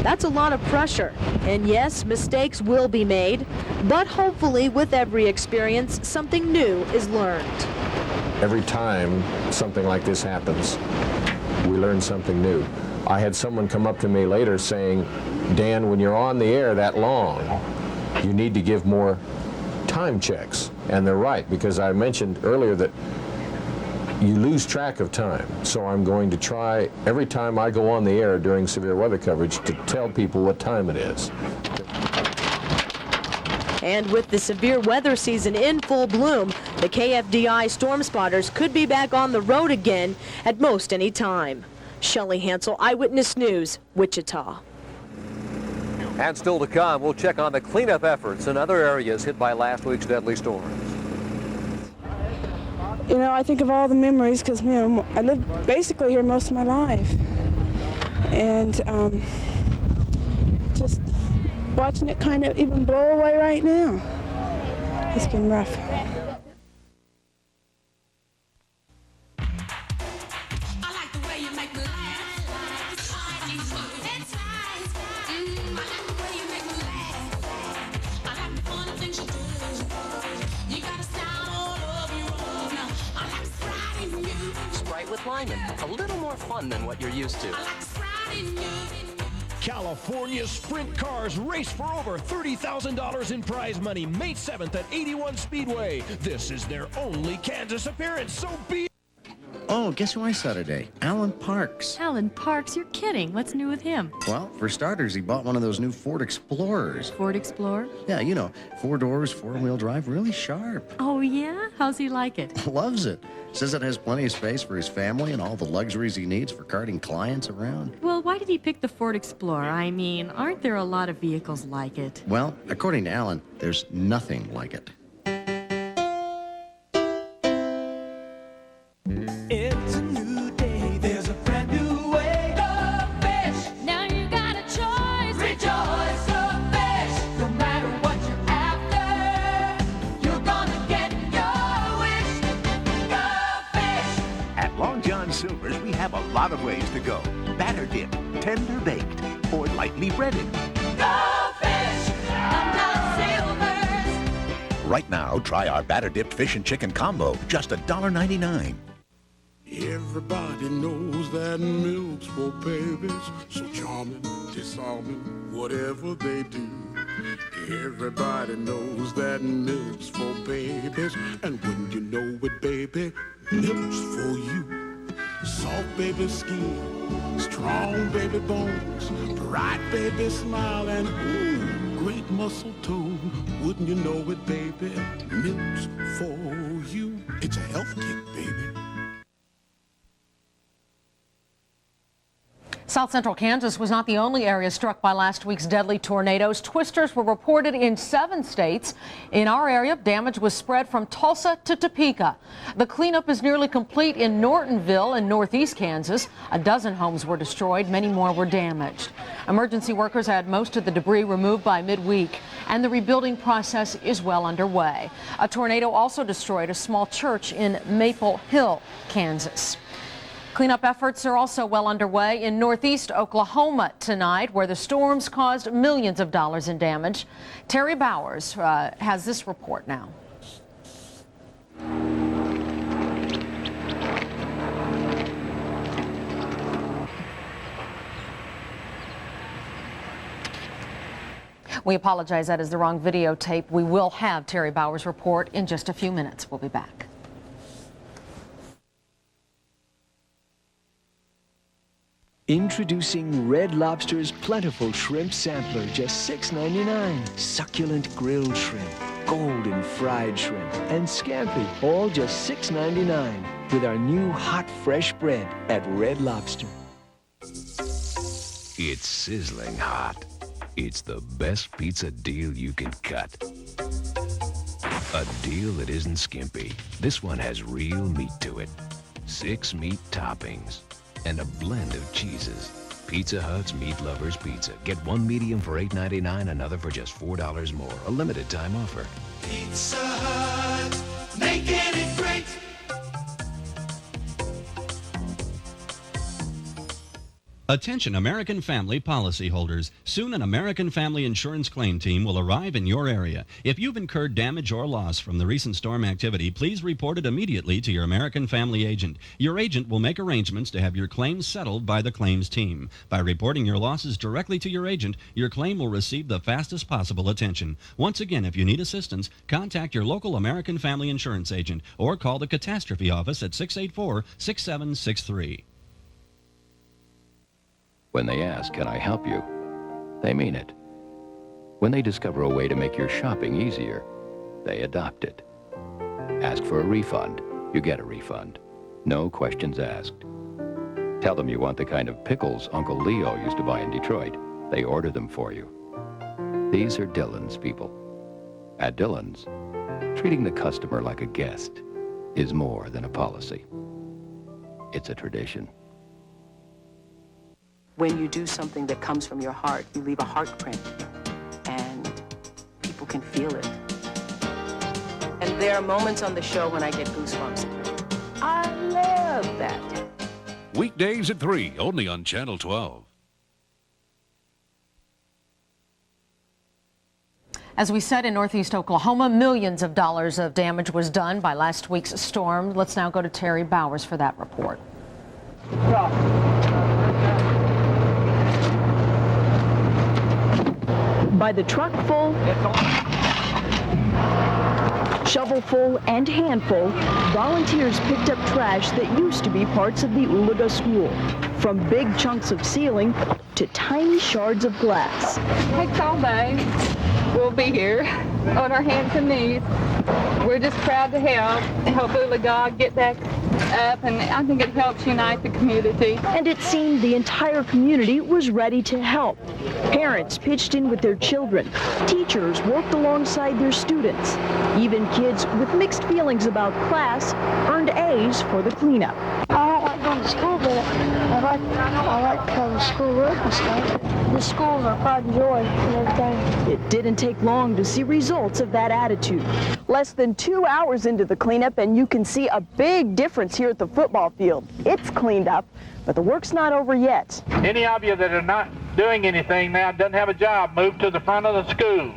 That's a lot of pressure, and yes, mistakes will be made, but hopefully with every experience, something new is learned.
Every time something like this happens, we learn something new. I had someone come up to me later saying, Dan, when you're on the air that long, you need to give more time checks. And they're right, because I mentioned earlier that you lose track of time. So I'm going to try every time I go on the air during severe weather coverage to tell people what time it is.
And with the severe weather season in full bloom, the KFDI storm spotters could be back on the road again at most any time. Shelley Hansel, Eyewitness News, Wichita.
And still to come, we'll check on the cleanup efforts in other areas hit by last week's deadly storms.
You know, I think of all the memories because, you know, I lived basically here most of my life. And just watching it kind of even blow away right now. It's been rough.
With Lyman, a little more fun than what you're used to.
California Sprint Cars race for over $30,000 in prize money May 7th at 81 Speedway. This is their only Kansas appearance, so be...
Oh, guess who I saw today? Alan Parks.
Alan Parks? You're kidding. What's new with him?
Well, for starters, he bought one of those new Ford Explorers.
Ford Explorer?
Yeah, you know, 4 doors, 4-wheel drive, really sharp.
Oh, yeah? How's he like it?
Loves it. Says it has plenty of space for his family and all the luxuries he needs for carting clients around.
Well, why did he pick the Ford Explorer? I mean, aren't there a lot of vehicles like it?
Well, according to Alan, there's nothing like it.
It's a new day, there's a brand new way. Go fish!
Now you got a choice.
Rejoice! Go fish! No matter what you're after, you're gonna get your wish. Go fish!
At Long John Silver's, we have a lot of ways to go. Batter dipped, tender baked, or lightly breaded.
Go fish! Silver's!
Right now, try our batter dipped fish and chicken combo, just $1.99.
Everybody knows that milk's for babies, so charming, disarming, whatever they do. Everybody knows that milk's for babies, and wouldn't you know it, baby, milk's for you. Soft baby skin, strong baby bones, bright baby smile, and ooh, great muscle tone. Wouldn't you know it, baby, milk's for you. It's a health kick, baby.
South central Kansas was not the only area struck by last week's deadly tornadoes. Twisters were reported in 7 states. In our area, damage was spread from Tulsa to Topeka. The cleanup is nearly complete in Nortonville in northeast Kansas. A dozen homes were destroyed. Many more were damaged. Emergency workers had most of the debris removed by midweek, and the rebuilding process is well underway. A tornado also destroyed a small church in Maple Hill, Kansas. Cleanup efforts are also well underway in northeast Oklahoma tonight, where the storms caused millions of dollars in damage. Terry Bowers has this report now. We apologize, that is the wrong videotape. We will have Terry Bowers' report in just a few minutes. We'll be back.
Introducing Red Lobster's plentiful shrimp sampler, just $6.99. Succulent grilled shrimp, golden fried shrimp, and scampi, all just $6.99 with our new hot fresh bread at Red Lobster.
It's sizzling hot. It's the best pizza deal you can cut. A deal that isn't skimpy. This one has real meat to it. 6 meat toppings and a blend of cheeses. Pizza Hut's Meat Lovers Pizza. Get 1 medium for $8.99, another for just $4 more. A limited time offer.
Pizza Hut, making it great.
Attention American Family policyholders. Soon an American Family Insurance claim team will arrive in your area. If you've incurred damage or loss from the recent storm activity, please report it immediately to your American Family agent. Your agent will make arrangements to have your claim settled by the claims team. By reporting your losses directly to your agent, your claim will receive the fastest possible attention. Once again, if you need assistance, contact your local American Family Insurance agent or call the Catastrophe Office at 684-6763.
When they ask, can I help you? They mean it. When they discover a way to make your shopping easier, they adopt it. Ask for a refund, you get a refund. No questions asked. Tell them you want the kind of pickles Uncle Leo used to buy in Detroit. They order them for you. These are Dillon's people. At Dillon's, treating the customer like a guest is more than a policy. It's a tradition.
When you do something that comes from your heart, you leave a heart print, and people can feel it. And there are moments on the show when I get goosebumps. I love that.
Weekdays at 3, only on Channel 12.
As we said, in northeast Oklahoma, millions of dollars of damage was done by last week's storm. Let's now go to Terry Bowers for that report.
By the truck full, shovel full, and handful, volunteers picked up trash that used to be parts of the Ulaga school. From big chunks of ceiling to tiny shards of glass.
Takes all day. We'll be here on our hands and knees. We're just proud to help Ulaga get back up, and I think it helps unite the community.
And it seemed the entire community was ready to help. Parents pitched in with their children. Teachers worked alongside their students. Even kids with mixed feelings about class earned A's for the cleanup.
I don't like going to school, but I like the school work and stuff. The schools are pride and joy and everything.
It didn't take long to see results of that attitude. Less than 2 hours into the cleanup, and you can see a big difference here at the football field. It's cleaned up, but the work's not over yet.
Any of you that are not doing anything now, doesn't have a job, move to the front of the school.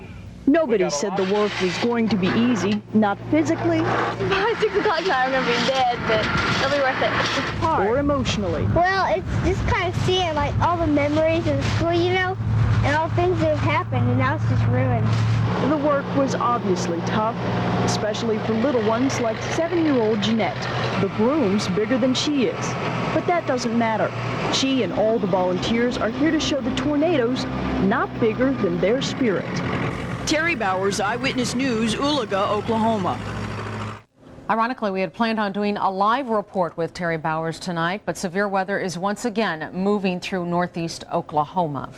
Nobody said the work was going to be easy, not physically.
By 6 o'clock tonight, I'm going to be dead, but it'll be worth it. It's hard.
Or emotionally.
Well, it's just kind of seeing like all the memories of school, you know, and all things that have happened, and now it's just ruined.
The work was obviously tough, especially for little ones like 7-year-old Jeanette. The broom's bigger than she is. But that doesn't matter. She and all the volunteers are here to show the tornadoes not bigger than their spirit.
Terry Bowers, Eyewitness News, Ulaga, Oklahoma.
Ironically, we had planned on doing a live report with Terry Bowers tonight, but severe weather is once again moving through northeast Oklahoma.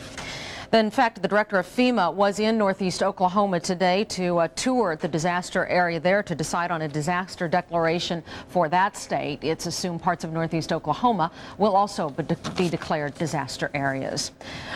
In fact, the director of FEMA was in northeast Oklahoma today to tour the disaster area there to decide on a disaster declaration for that state. It's assumed parts of northeast Oklahoma will also be declared disaster areas.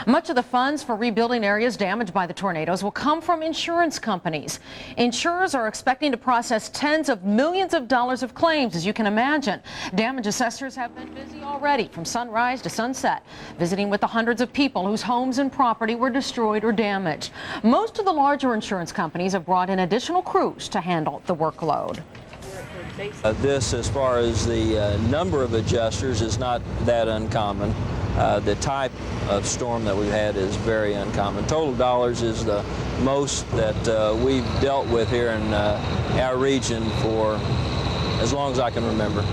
Much of the funds for rebuilding areas damaged by the tornadoes will come from insurance companies. Insurers are expecting to process tens of millions of dollars of claims, as you can imagine. Damage assessors have been busy already from sunrise to sunset, visiting with the hundreds of people whose homes and property were destroyed or damaged. Most of the larger insurance companies have brought in additional crews to handle the workload.
This, as far as the number of adjusters, is not that uncommon. The type of storm that we've had is very uncommon. Total dollars is the most that we've dealt with here in our region for as long as I can remember.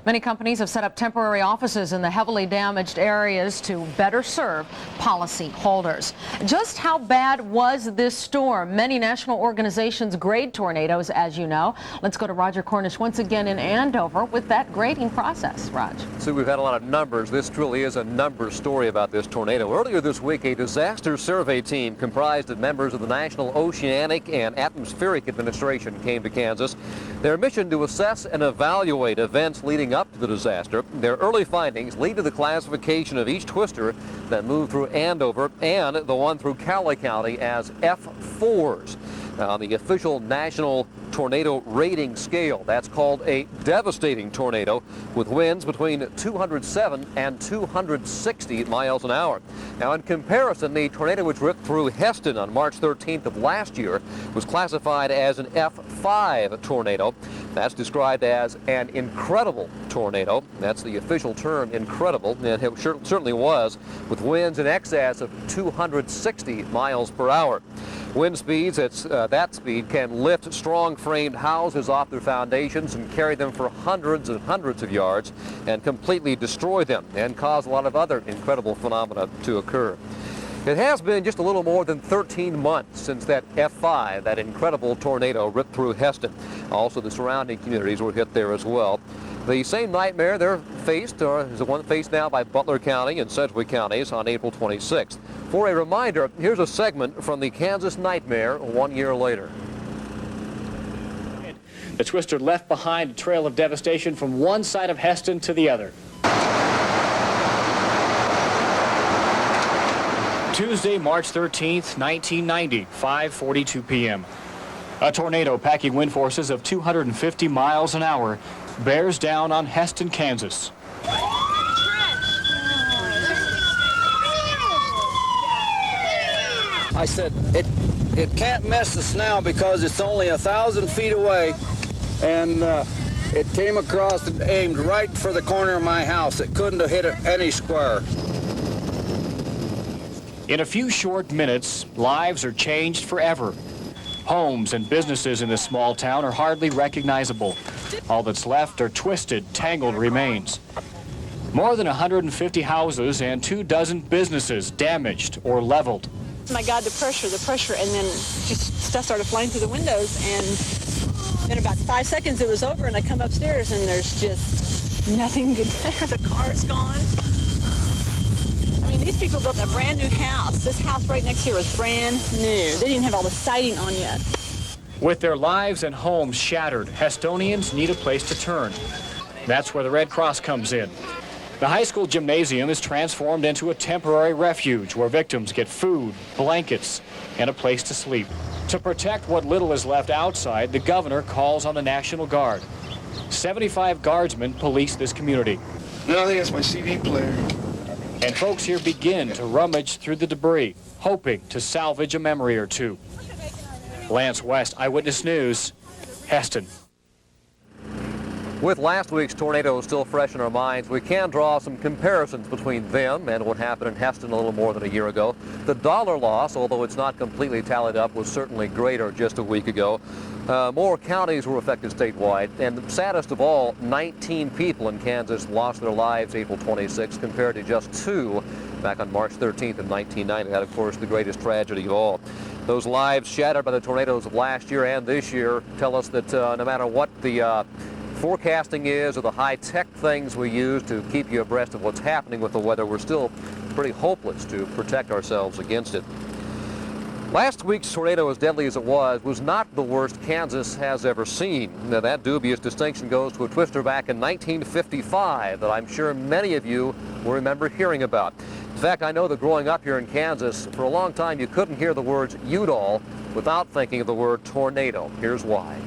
Many companies have set up temporary offices in the heavily damaged areas to better serve policy holders. Just how bad was this storm? Many national organizations grade tornadoes, as you know. Let's go to Roger Cornish once again in Andover with that grading process. Raj.
So we've had a lot of numbers. This truly is a numbers story about this tornado. Earlier this week, a disaster survey team comprised of members of the National Oceanic and Atmospheric Administration came to Kansas. Their mission to assess and evaluate events leading up to the disaster. Their early findings lead to the classification of each twister that moved through Andover and the one through Cowley County as F4s. On the official national tornado rating scale, that's called a devastating tornado with winds between 207 and 260 miles an hour. Now, in comparison, the tornado which ripped through Heston on March 13th of last year was classified as an F5 tornado. That's described as an incredible tornado. That's the official term, incredible, and it certainly was, with winds in excess of 260 miles per hour. Wind speeds at that speed can lift strong framed houses off their foundations and carry them for hundreds and hundreds of yards and completely destroy them and cause a lot of other incredible phenomena to occur. It has been just a little more than 13 months since that F5, that incredible tornado, ripped through Heston. Also, the surrounding communities were hit there as well. The same nightmare they're faced is the one faced now by Butler County and Sedgwick counties on April 26th. For a reminder, here's a segment from the Kansas nightmare 1 year later.
The twister left behind a trail of devastation from one side of Heston to the other. Tuesday, March 13th, 1990, 5:42 p.m. A tornado packing wind forces of 250 miles an hour bears down on Heston, Kansas.
I said, it can't miss us now because it's only 1,000 feet away, and it came across and aimed right for the corner of my house. It couldn't have hit any square.
In a few short minutes, lives are changed forever. Homes and businesses in this small town are hardly recognizable. All that's left are twisted, tangled remains. More than 150 houses and 24 businesses damaged or leveled.
My God, the pressure, and then just stuff started flying through the windows, and in about 5 seconds it was over, and I come upstairs, and there's just nothing good there. The car is gone. I mean, these people built a brand new house. This house right next here was brand new. They didn't even have all the siding on yet.
With their lives and homes shattered, Hestonians need a place to turn. That's where the Red Cross comes in. The high school gymnasium is transformed into a temporary refuge where victims get food, blankets, and a place to sleep. To protect what little is left outside, the governor calls on the National Guard. 75 guardsmen police this community.
No, I think that's my CD player.
And folks here begin to rummage through the debris, hoping to salvage a memory or two. Lance West, Eyewitness News, Heston.
With last week's tornado still fresh in our minds, we can draw some comparisons between them and what happened in Heston a little more than a year ago. The dollar loss, although it's not completely tallied up, was certainly greater just a week ago. More counties were affected statewide, and saddest of all, 19 people in Kansas lost their lives April 26 compared to just 2 back on March 13th of 1990. That, of course, the greatest tragedy of all. Those lives shattered by the tornadoes of last year and this year tell us that no matter what the forecasting is or the high-tech things we use to keep you abreast of what's happening with the weather, we're still pretty hopeless to protect ourselves against it. Last week's tornado, as deadly as it was not the worst Kansas has ever seen. Now, that dubious distinction goes to a twister back in 1955 that I'm sure many of you will remember hearing about. In fact, I know that growing up here in Kansas, for a long time you couldn't hear the words Udall without thinking of the word tornado. Here's why.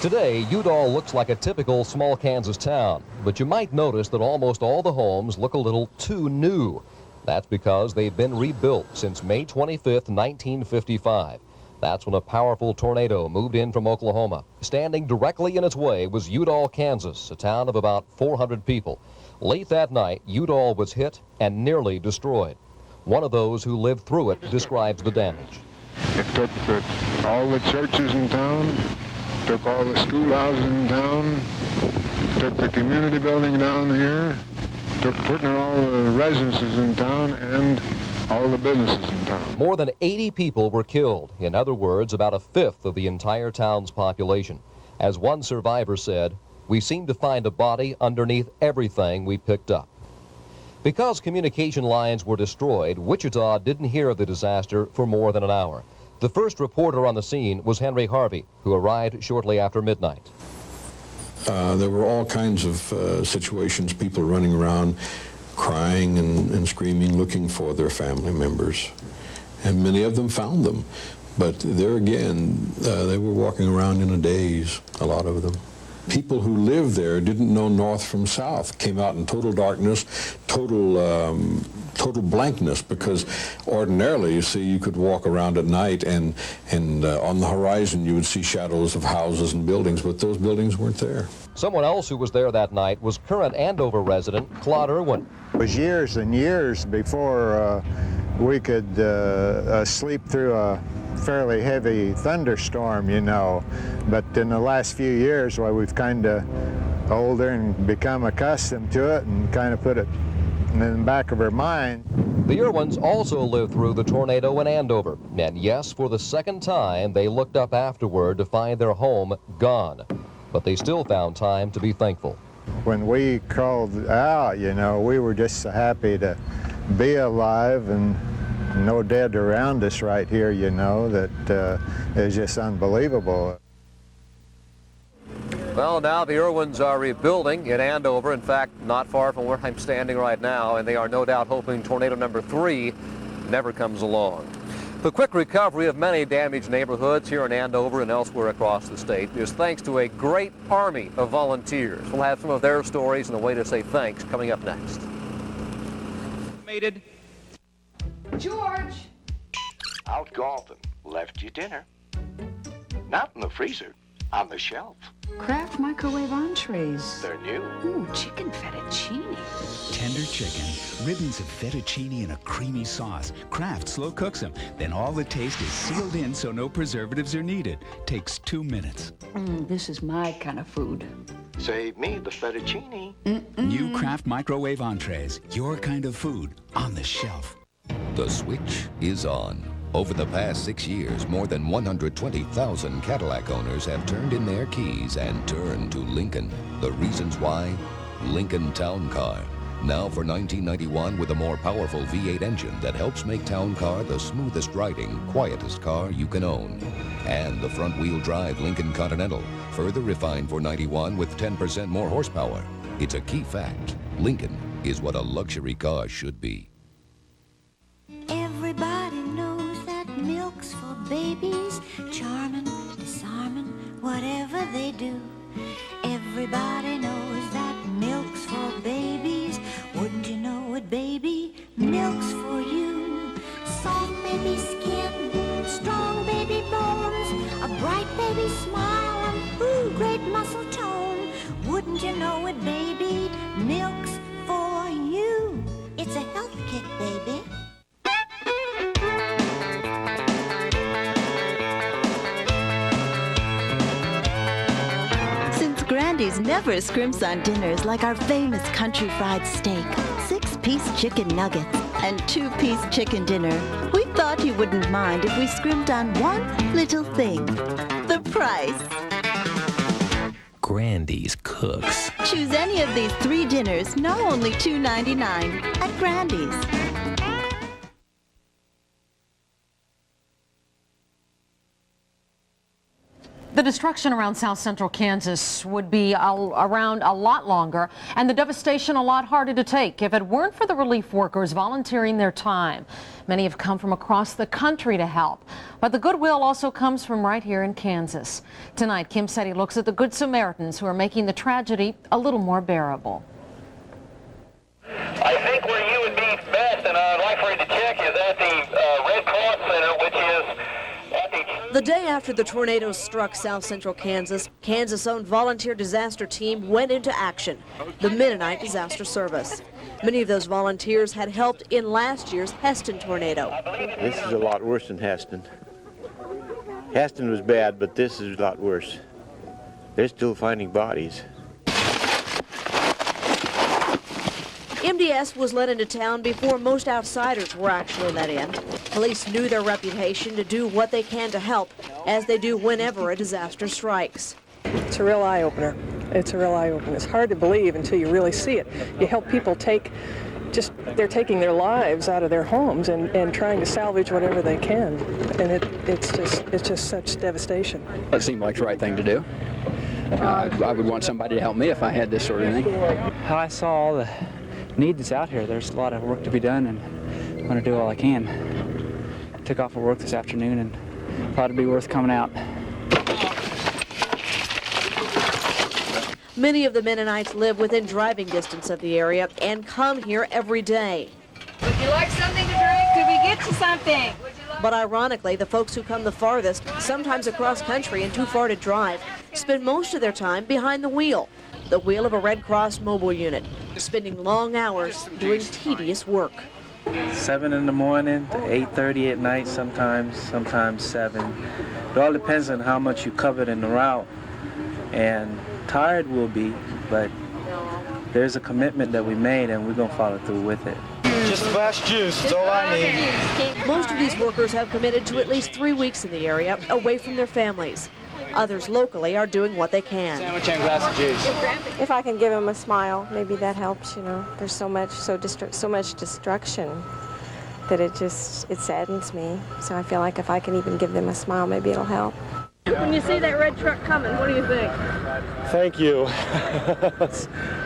Today, Udall looks like a typical small Kansas town, but you might notice that almost all the homes look a little too new. That's because they've been rebuilt since May 25th, 1955. That's when a powerful tornado moved in from Oklahoma. Standing directly in its way was Udall, Kansas, a town of about 400 people. Late that night, Udall was hit and nearly destroyed. One of those who lived through it describes the damage.
It took all the churches in town, took all the schoolhouses in town, took the community building down here, took putting all the residences in town and all the businesses in town.
More than 80 people were killed. In other words, about a fifth of the entire town's population. As one survivor said, "We seemed to find a body underneath everything we picked up." Because communication lines were destroyed, Wichita didn't hear of the disaster for more than an hour. The first reporter on the scene was Henry Harvey, who arrived shortly after midnight.
There were all kinds of situations, people running around crying and screaming, looking for their family members. And many of them found them. But there again, they were walking around in a daze, a lot of them. People who lived there didn't know north from south, came out in total darkness, total blankness, because ordinarily, you see, you could walk around at night and on the horizon you would see shadows of houses and buildings, but those buildings weren't there.
Someone else who was there that night was current Andover resident Claude Irwin.
It was years and years before we could sleep through a fairly heavy thunderstorm, you know. But in the last few years, well, we've kind of older and become accustomed to it and kind of put it in the back of our mind.
The Irwins also lived through the tornado in Andover. And yes, for the second time, they looked up afterward to find their home gone. But they still found time to be thankful.
When we crawled out, you know, we were just so happy to be alive and no dead around us right here, you know, that is just unbelievable.
Well, now the Irwins are rebuilding in Andover, in fact, not far from where I'm standing right now, and they are no doubt hoping tornado number 3 never comes along. The quick recovery of many damaged neighborhoods here in Andover and elsewhere across the state is thanks to a great army of volunteers. We'll have some of their stories and a way to say thanks coming up next.
George!
Out golfing. Left you dinner. Not in the freezer. On the shelf.
Kraft microwave entrees.
They're new.
Ooh, chicken fettuccine.
Tender chicken, ribbons of fettuccine in a creamy sauce. Kraft slow cooks them. Then all the taste is sealed in so no preservatives are needed. Takes 2 minutes.
This is my kind of food.
Save me the fettuccine.
New Kraft microwave entrees. Your kind of food on the shelf.
The switch is on. Over the past 6 years, more than 120,000 Cadillac owners have turned in their keys and turned to Lincoln. The reasons why? Lincoln Town Car. Now for $19.91 with a more powerful V8 engine that helps make Town Car the smoothest riding, quietest car you can own. And the front-wheel drive Lincoln Continental, further refined for $91 with 10% more horsepower. It's a key fact. Lincoln is what a luxury car should be.
Everybody knows that milk's for babies, charming, disarming, whatever they do. Everybody knows that milk's for babies. Wouldn't you know it, baby? Milk's for you. Soft baby skin, strong baby bones, a bright baby smile, and ooh, great muscle tone. Wouldn't you know it, baby? Milk's for you. It's a health kick, baby.
Grandy's never scrimps on dinners like our famous country fried steak, 6-piece chicken nuggets, and 2-piece chicken dinner. We Thought you wouldn't mind if we scrimped on one little thing. The price.
Grandy's Cooks.
Choose any of these 3 dinners, now only $2.99 at Grandy's.
The destruction around South Central Kansas would be around a lot longer, and the devastation a lot harder to take if it weren't for the relief workers volunteering their time. Many have come from across the country to help, but the goodwill also comes from right here in Kansas. Tonight, Kim Setti looks at the Good Samaritans who are making the tragedy a little more bearable.
I think where you would be best, and I'd like for you to check, is at the Red Cross Center, which is
the day after the tornadoes struck South Central Kansas, Kansas-owned volunteer disaster team went into action, the Mennonite Disaster Service. Many of those volunteers had helped in last year's Heston tornado.
This is a lot worse than Heston. Heston was bad, but this is a lot worse. They're still finding bodies.
MDS was let into town before most outsiders were actually let in. Police knew their reputation to do what they can to help, as they do whenever a disaster strikes.
It's a real eye-opener. It's a real eye-opener. It's hard to believe until you really see it. You help people they're taking their lives out of their homes and trying to salvage whatever they can. And it's just such devastation.
It seemed like the right thing to do. I would want somebody to help me if I had this sort of thing.
I saw all the need that's out here. There's a lot of work to be done, and I'm going to do all I can. Took off of work this afternoon and thought it'd be worth coming out.
Many of the Mennonites live within driving distance of the area and come here every day.
Would you like something to drink? Could we get you something?
But ironically, the folks who come the farthest, sometimes across country and too far to drive, spend most of their time behind the wheel of a Red Cross mobile unit, spending long hours doing tedious work.
7 in the morning to 8:30 at night, sometimes 7. It all depends on how much you covered in the route. And tired we'll be, but there's a commitment that we made and we're going to follow through with it.
Just flash juice, that's all I need.
Most of these workers have committed to at least 3 weeks in the area, away from their families. Others locally are doing what they can.
Sandwich and glass of juice.
If I can give them a smile, maybe that helps, you know. There's so much destruction that it saddens me. So I feel like if I can even give them a smile, maybe it'll help.
When you see that red truck coming, what do you think?
Thank you.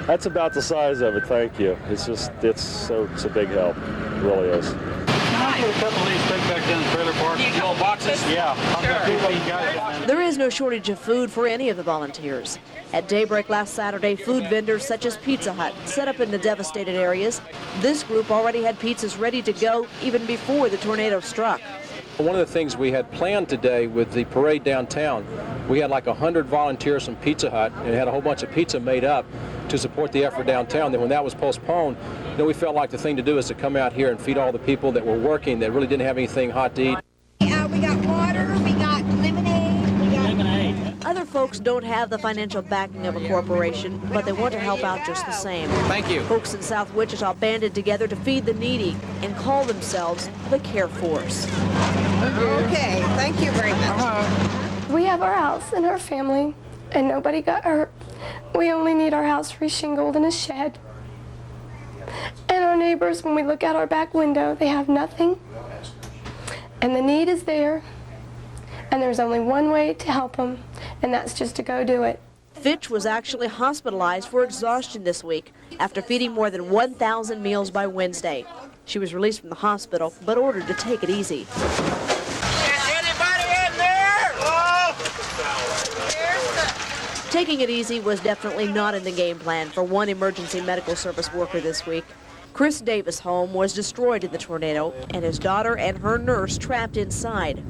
That's about the size of it, thank you. It's a big help, it really is.
Can I get a couple of these big back down the trailer park? The old boxes? Yeah. Sure.
There is no shortage of food for any of the volunteers. At daybreak last Saturday, food vendors such as Pizza Hut set up in the devastated areas. This group already had pizzas ready to go even before the tornado struck.
One of the things we had planned today with the parade downtown, we had like 100 volunteers from Pizza Hut and had a whole bunch of pizza made up to support the effort downtown. Then when that was postponed, we felt like the thing to do is to come out here and feed all the people that were working that really didn't have anything hot to eat.
We got water, we got lemonade, we got lemonade.
Other folks don't have the financial backing of a corporation, but they want to help out just the same.
Thank you.
Folks in South Wichita banded together to feed the needy and call themselves the Care Force.
Okay, thank you very much. We have our house and our family, and nobody got hurt. We only need our house reshingled and a shed. And our neighbors, when we look out our back window, they have nothing. And the need is there. And there's only one way to help them, and that's just to go do it.
Fitch was actually hospitalized for exhaustion this week after feeding more than 1,000 meals by Wednesday. She was released from the hospital, but ordered to take it easy. Taking it easy was definitely not in the game plan for one emergency medical service worker this week. Chris Davis' home was destroyed in the tornado, and his daughter and her nurse trapped inside.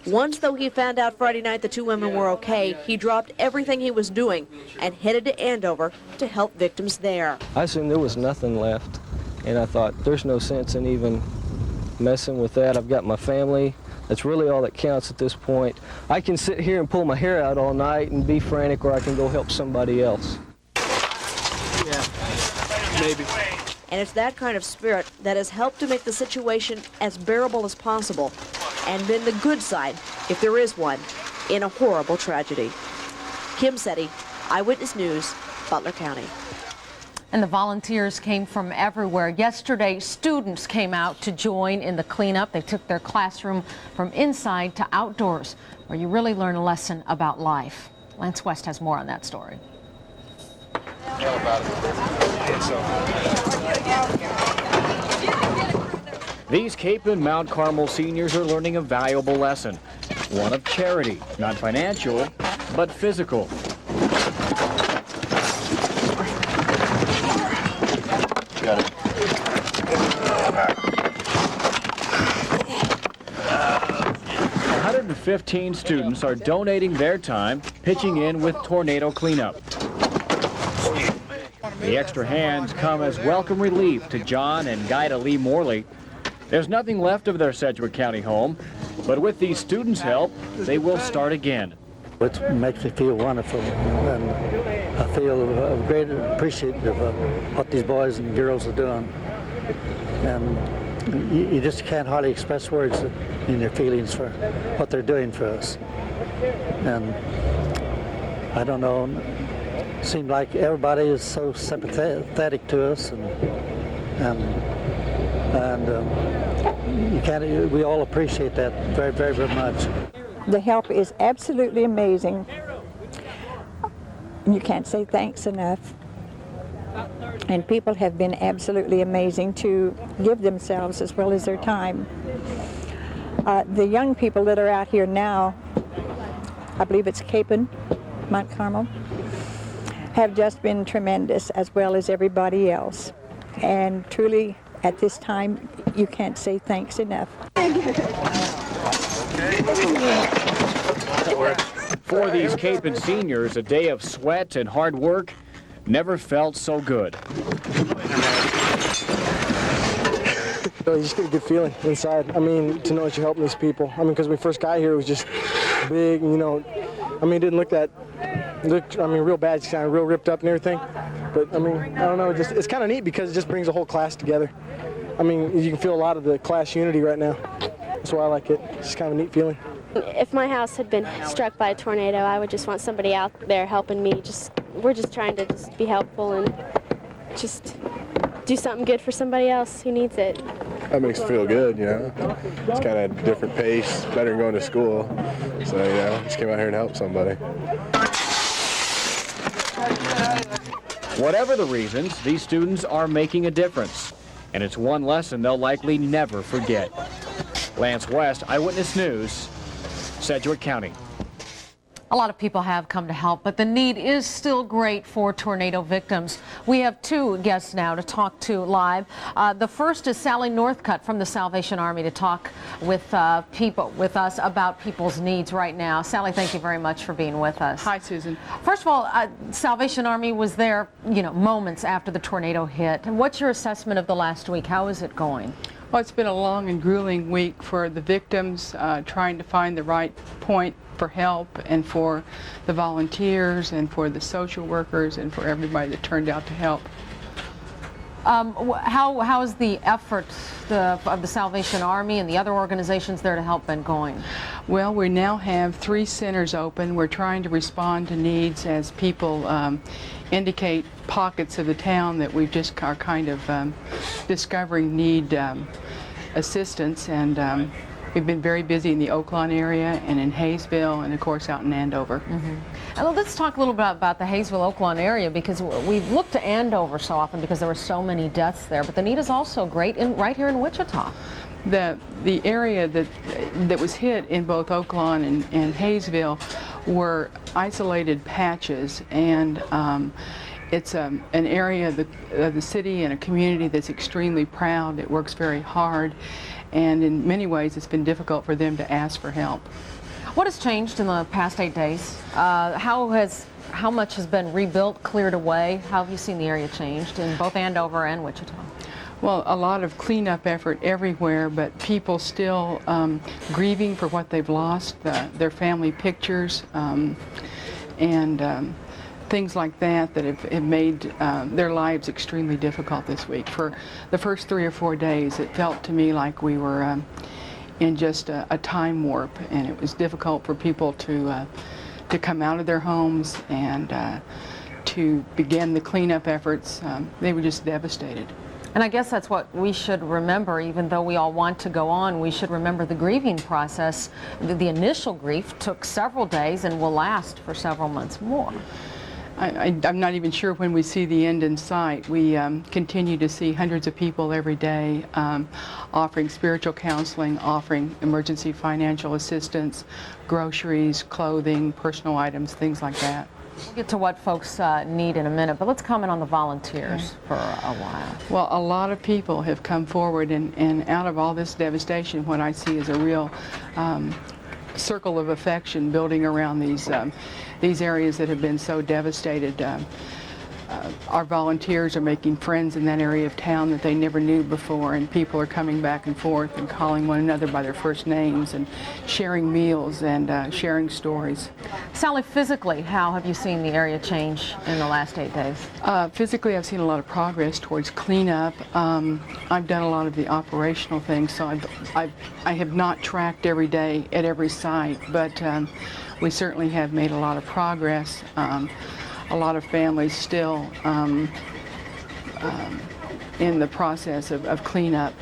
Once, though, he found out Friday night the two women were okay, he dropped everything he was doing and headed to Andover to help victims there.
I assumed there was nothing left, and I thought there's no sense in even messing with that. I've got my family. That's really all that counts at this point. I can sit here and pull my hair out all night and be frantic, or I can go help somebody else.
Yeah, maybe.
And it's that kind of spirit that has helped to make the situation as bearable as possible and been the good side, if there is one, in a horrible tragedy. Kim Setti, Eyewitness News, Butler County.
And the volunteers came from everywhere. Yesterday, students came out to join in the cleanup. They took their classroom from inside to outdoors, where you really learn a lesson about life. Lance West has more on that story.
These Cape and Mount Carmel seniors are learning a valuable lesson. One of charity, not financial, but physical.
Got it.
115 students are donating their time, pitching in with tornado cleanup. The extra hands come as welcome relief to John and Guida Lee Morley. There's nothing left of their Sedgwick County home, but with these students' help, they will start again.
It makes me feel wonderful, and I feel great appreciative of what these boys and girls are doing. And you just can't hardly express words in your feelings for what they're doing for us. And I don't know, it seems like everybody is so sympathetic to us, and you can't. We all appreciate that very, very, very much.
The help is absolutely amazing. You can't say thanks enough. And people have been absolutely amazing to give themselves as well as their time. The young people that are out here now, I believe it's Cape and Mount Carmel, have just been tremendous, as well as everybody else. And truly, at this time, you can't say thanks enough.
For these Cape and seniors, a day of sweat and hard work never felt so good.
You just get a good feeling inside. I mean, to know that you're helping these people. I mean, because when we first got here, it was just big, you know. I mean, it didn't look real bad. It's kind of real ripped up and everything. But I mean, I don't know. It's kind of neat because it just brings the whole class together. I mean, you can feel a lot of the class unity right now. That's why I like it. It's just kind of a neat feeling.
If my house had been struck by a tornado, I would just want somebody out there helping me. We're just trying to just be helpful and just do something good for somebody else who needs it.
That makes it feel good, you know. It's kind of a different pace, better than going to school. So, you know, just came out here and helped somebody.
Whatever the reasons, these students are making a difference. And it's one lesson they'll likely never forget. Lance West, Eyewitness News, Sedgwick County.
A lot of people have come to help, but the need is still great for tornado victims. We have two guests now to talk to live. The first is Sally Northcutt from the Salvation Army to talk with us about people's needs right now. Sally, thank you very much for being with us.
Hi, Susan.
First of all, Salvation Army was there, moments after the tornado hit. What's your assessment of the last week? How is it going?
Well, it's been a long and grueling week for the victims, trying to find the right point for help, and for the volunteers, and for the social workers, and for everybody that turned out to help.
How is the effort of the Salvation Army and the other organizations there to help been going?
Well, we now have 3 centers open. We're trying to respond to needs as people indicate pockets of the town that we just are kind of discovering need assistance, and we've been very busy in the Oaklawn area and in Hayesville and, of course, out in Andover.
Mm-hmm. And let's talk a little bit about the Hayesville-Oaklawn area, because we've looked to Andover so often because there were so many deaths there, but the need is also great right here in Wichita.
The area that was hit in both Oaklawn and Hayesville were isolated patches, and it's an area of the city and a community that's extremely proud. It works very hard, and in many ways it's been difficult for them to ask for help.
What has changed in the past 8 days? How much has been rebuilt, cleared away? How have you seen the area changed in both Andover and Wichita?
Well, a lot of cleanup effort everywhere, but people still grieving for what they've lost, their family pictures, and things like that have made their lives extremely difficult this week. For the first 3 or 4 days, it felt to me like we were in just a time warp, and it was difficult for people to come out of their homes and to begin the cleanup efforts. They were just devastated.
And I guess that's what we should remember, even though we all want to go on, we should remember the grieving process. The initial grief took several days and will last for several months more.
I'm not even sure when we see the end in sight. We continue to see hundreds of people every day offering spiritual counseling, offering emergency financial assistance, groceries, clothing, personal items, things like that.
We'll get to what folks need in a minute, but let's comment on the volunteers for a while.
Well, a lot of people have come forward, and out of all this devastation, what I see is a real circle of affection building around these areas that have been so devastated. Our volunteers are making friends in that area of town that they never knew before, and people are coming back and forth and calling one another by their first names and sharing meals and sharing stories.
Sally, physically, how have you seen the area change in the last 8 days?
Physically, I've seen a lot of progress towards cleanup. I've done a lot of the operational things, so I have not tracked every day at every site, but we certainly have made a lot of progress. A lot of families still in the process of cleanup.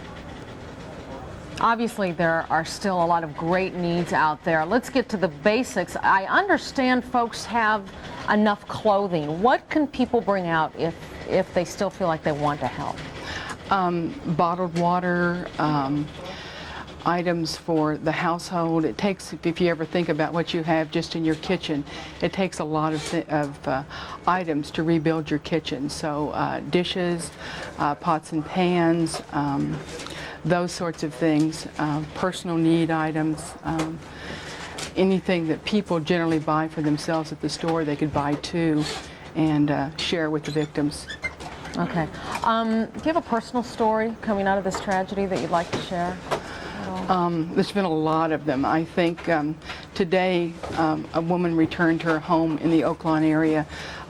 Obviously, there are still a lot of great needs out there. Let's get to the basics. I understand folks have enough clothing. What can people bring out if they still feel like they want to help?
Bottled water, items for the household. It takes, if you ever think about what you have just in your kitchen, it takes a lot of items to rebuild your kitchen. So dishes, pots and pans, those sorts of things, personal need items, anything that people generally buy for themselves at the store, they could buy too and share with the victims.
Okay. Do you have a personal story coming out of this tragedy that you'd like to share?
There's been a lot of them. I think today a woman returned to her home in the Oaklawn area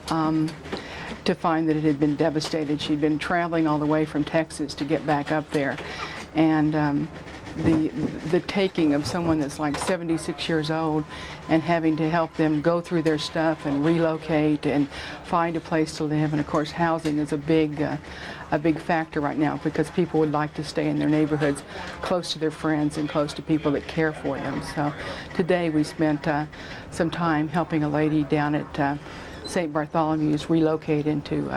to find that it had been devastated. She'd been traveling all the way from Texas to get back up there. And the taking of someone that's like 76 years old and having to help them go through their stuff and relocate and find a place to live. And of course, housing is a big factor right now because people would like to stay in their neighborhoods close to their friends and close to people that care for them. So today we spent some time helping a lady down at St. Bartholomew's relocate into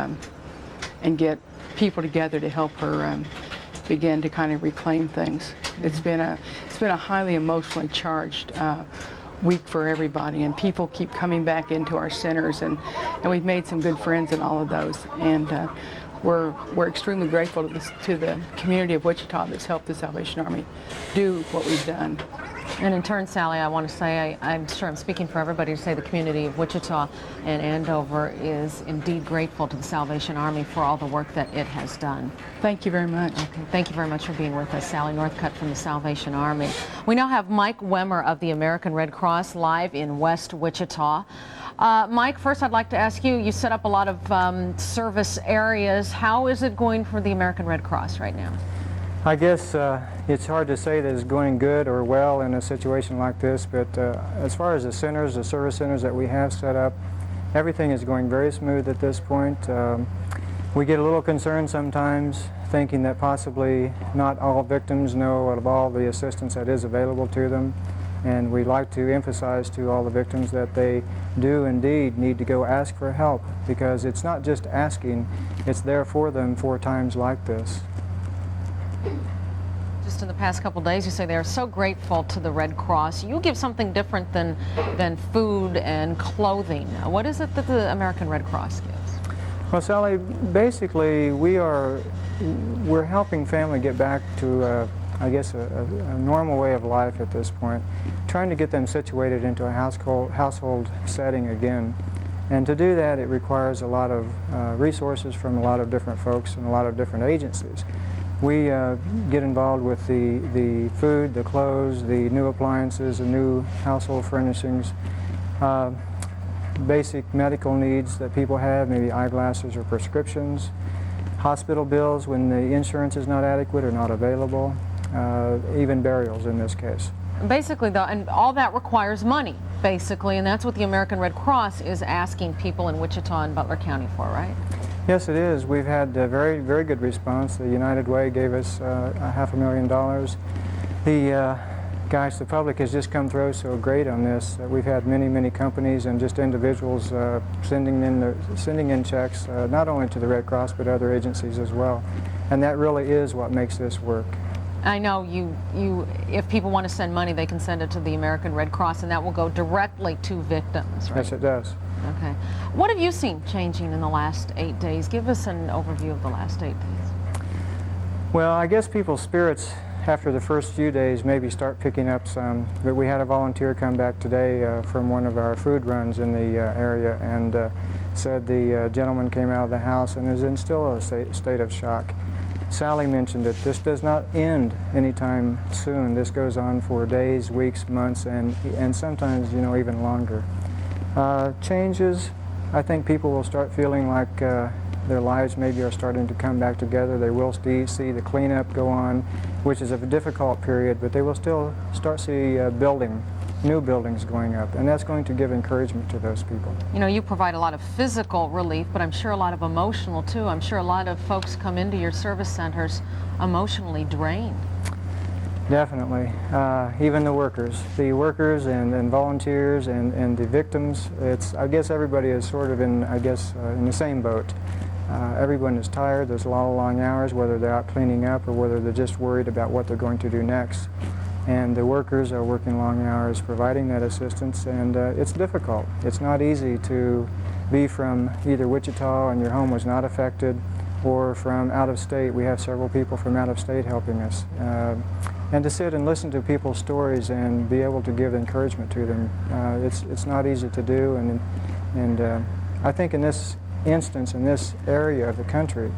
and get people together to help her begin to kind of reclaim things. It's been a highly emotionally charged week for everybody, and people keep coming back into our centers, and we've made some good friends in all of those, and we're extremely grateful to the community of Wichita that's helped the Salvation Army do what we've done.
And in turn, Sally, I want to say, I'm sure I'm speaking for everybody to say the community of Wichita and Andover is indeed grateful to the Salvation Army for all the work that it has done.
Thank you very much.
Okay, thank you very much for being with us, Sally Northcutt from the Salvation Army. We now have Mike Wemmer of the American Red Cross live in West Wichita. Mike, first I'd like to ask you, you set up a lot of service areas. How is it going for the American Red Cross right now?
I guess it's hard to say that it's going good or well in a situation like this, but as far as the centers, the service centers that we have set up, everything is going very smooth at this point. We get a little concerned sometimes, thinking that possibly not all victims know of all the assistance that is available to them, and we like to emphasize to all the victims that they do indeed need to go ask for help, because it's not just asking, it's there for them for times like this.
Just in the past couple of days, you say they're so grateful to the Red Cross. You give something different than food and clothing. What is it that the American Red Cross gives?
Well, Sally, basically we're helping family get back to, I guess, a normal way of life at this point, trying to get them situated into a household setting again. And to do that, it requires a lot of resources from a lot of different folks and a lot of different agencies. We get involved with the food, the clothes, the new appliances, the new household furnishings. basic medical needs that people have, maybe eyeglasses or prescriptions, hospital bills when the insurance is not adequate or not available, even burials in this case.
Basically, though, and all that requires money, basically, and that's what the American Red Cross is asking people in Wichita and Butler County for, right?
Yes, it is. We've had a very, very good response. The United Way gave us $500,000. The public has just come through so great on this. We've had many, many companies and just individuals sending in checks, not only to the Red Cross, but other agencies as well. And that really is what makes this work.
I know if people want to send money, they can send it to the American Red Cross, and that will go directly to victims, right?
Yes, it does.
Okay. What have you seen changing in the last 8 days? Give us an overview of the last 8 days.
Well, I guess people's spirits after the first few days maybe start picking up some. But we had a volunteer come back today from one of our food runs in the area and said the gentleman came out of the house and is in still a state of shock. Sally mentioned that this does not end anytime soon. This goes on for days, weeks, months, and sometimes, you know, even longer. Changes, I think people will start feeling like their lives maybe are starting to come back together. They will see the cleanup go on, which is a difficult period, but they will still start see new buildings going up, and that's going to give encouragement to those people.
You know, you provide a lot of physical relief, but I'm sure a lot of emotional too. I'm sure a lot of folks come into your service centers emotionally drained.
Definitely. Even the workers and volunteers and the victims, I guess everybody is sort of in the same boat. Everyone is tired. There's a lot of long hours, whether they're out cleaning up or whether they're just worried about what they're going to do next. And the workers are working long hours providing that assistance, and it's difficult. It's not easy to be from either Wichita and your home was not affected, or from out of state. We have several people from out of state helping us. And to sit and listen to people's stories and be able to give encouragement to them, it's not easy to do. And I think in this instance, in this area of the country,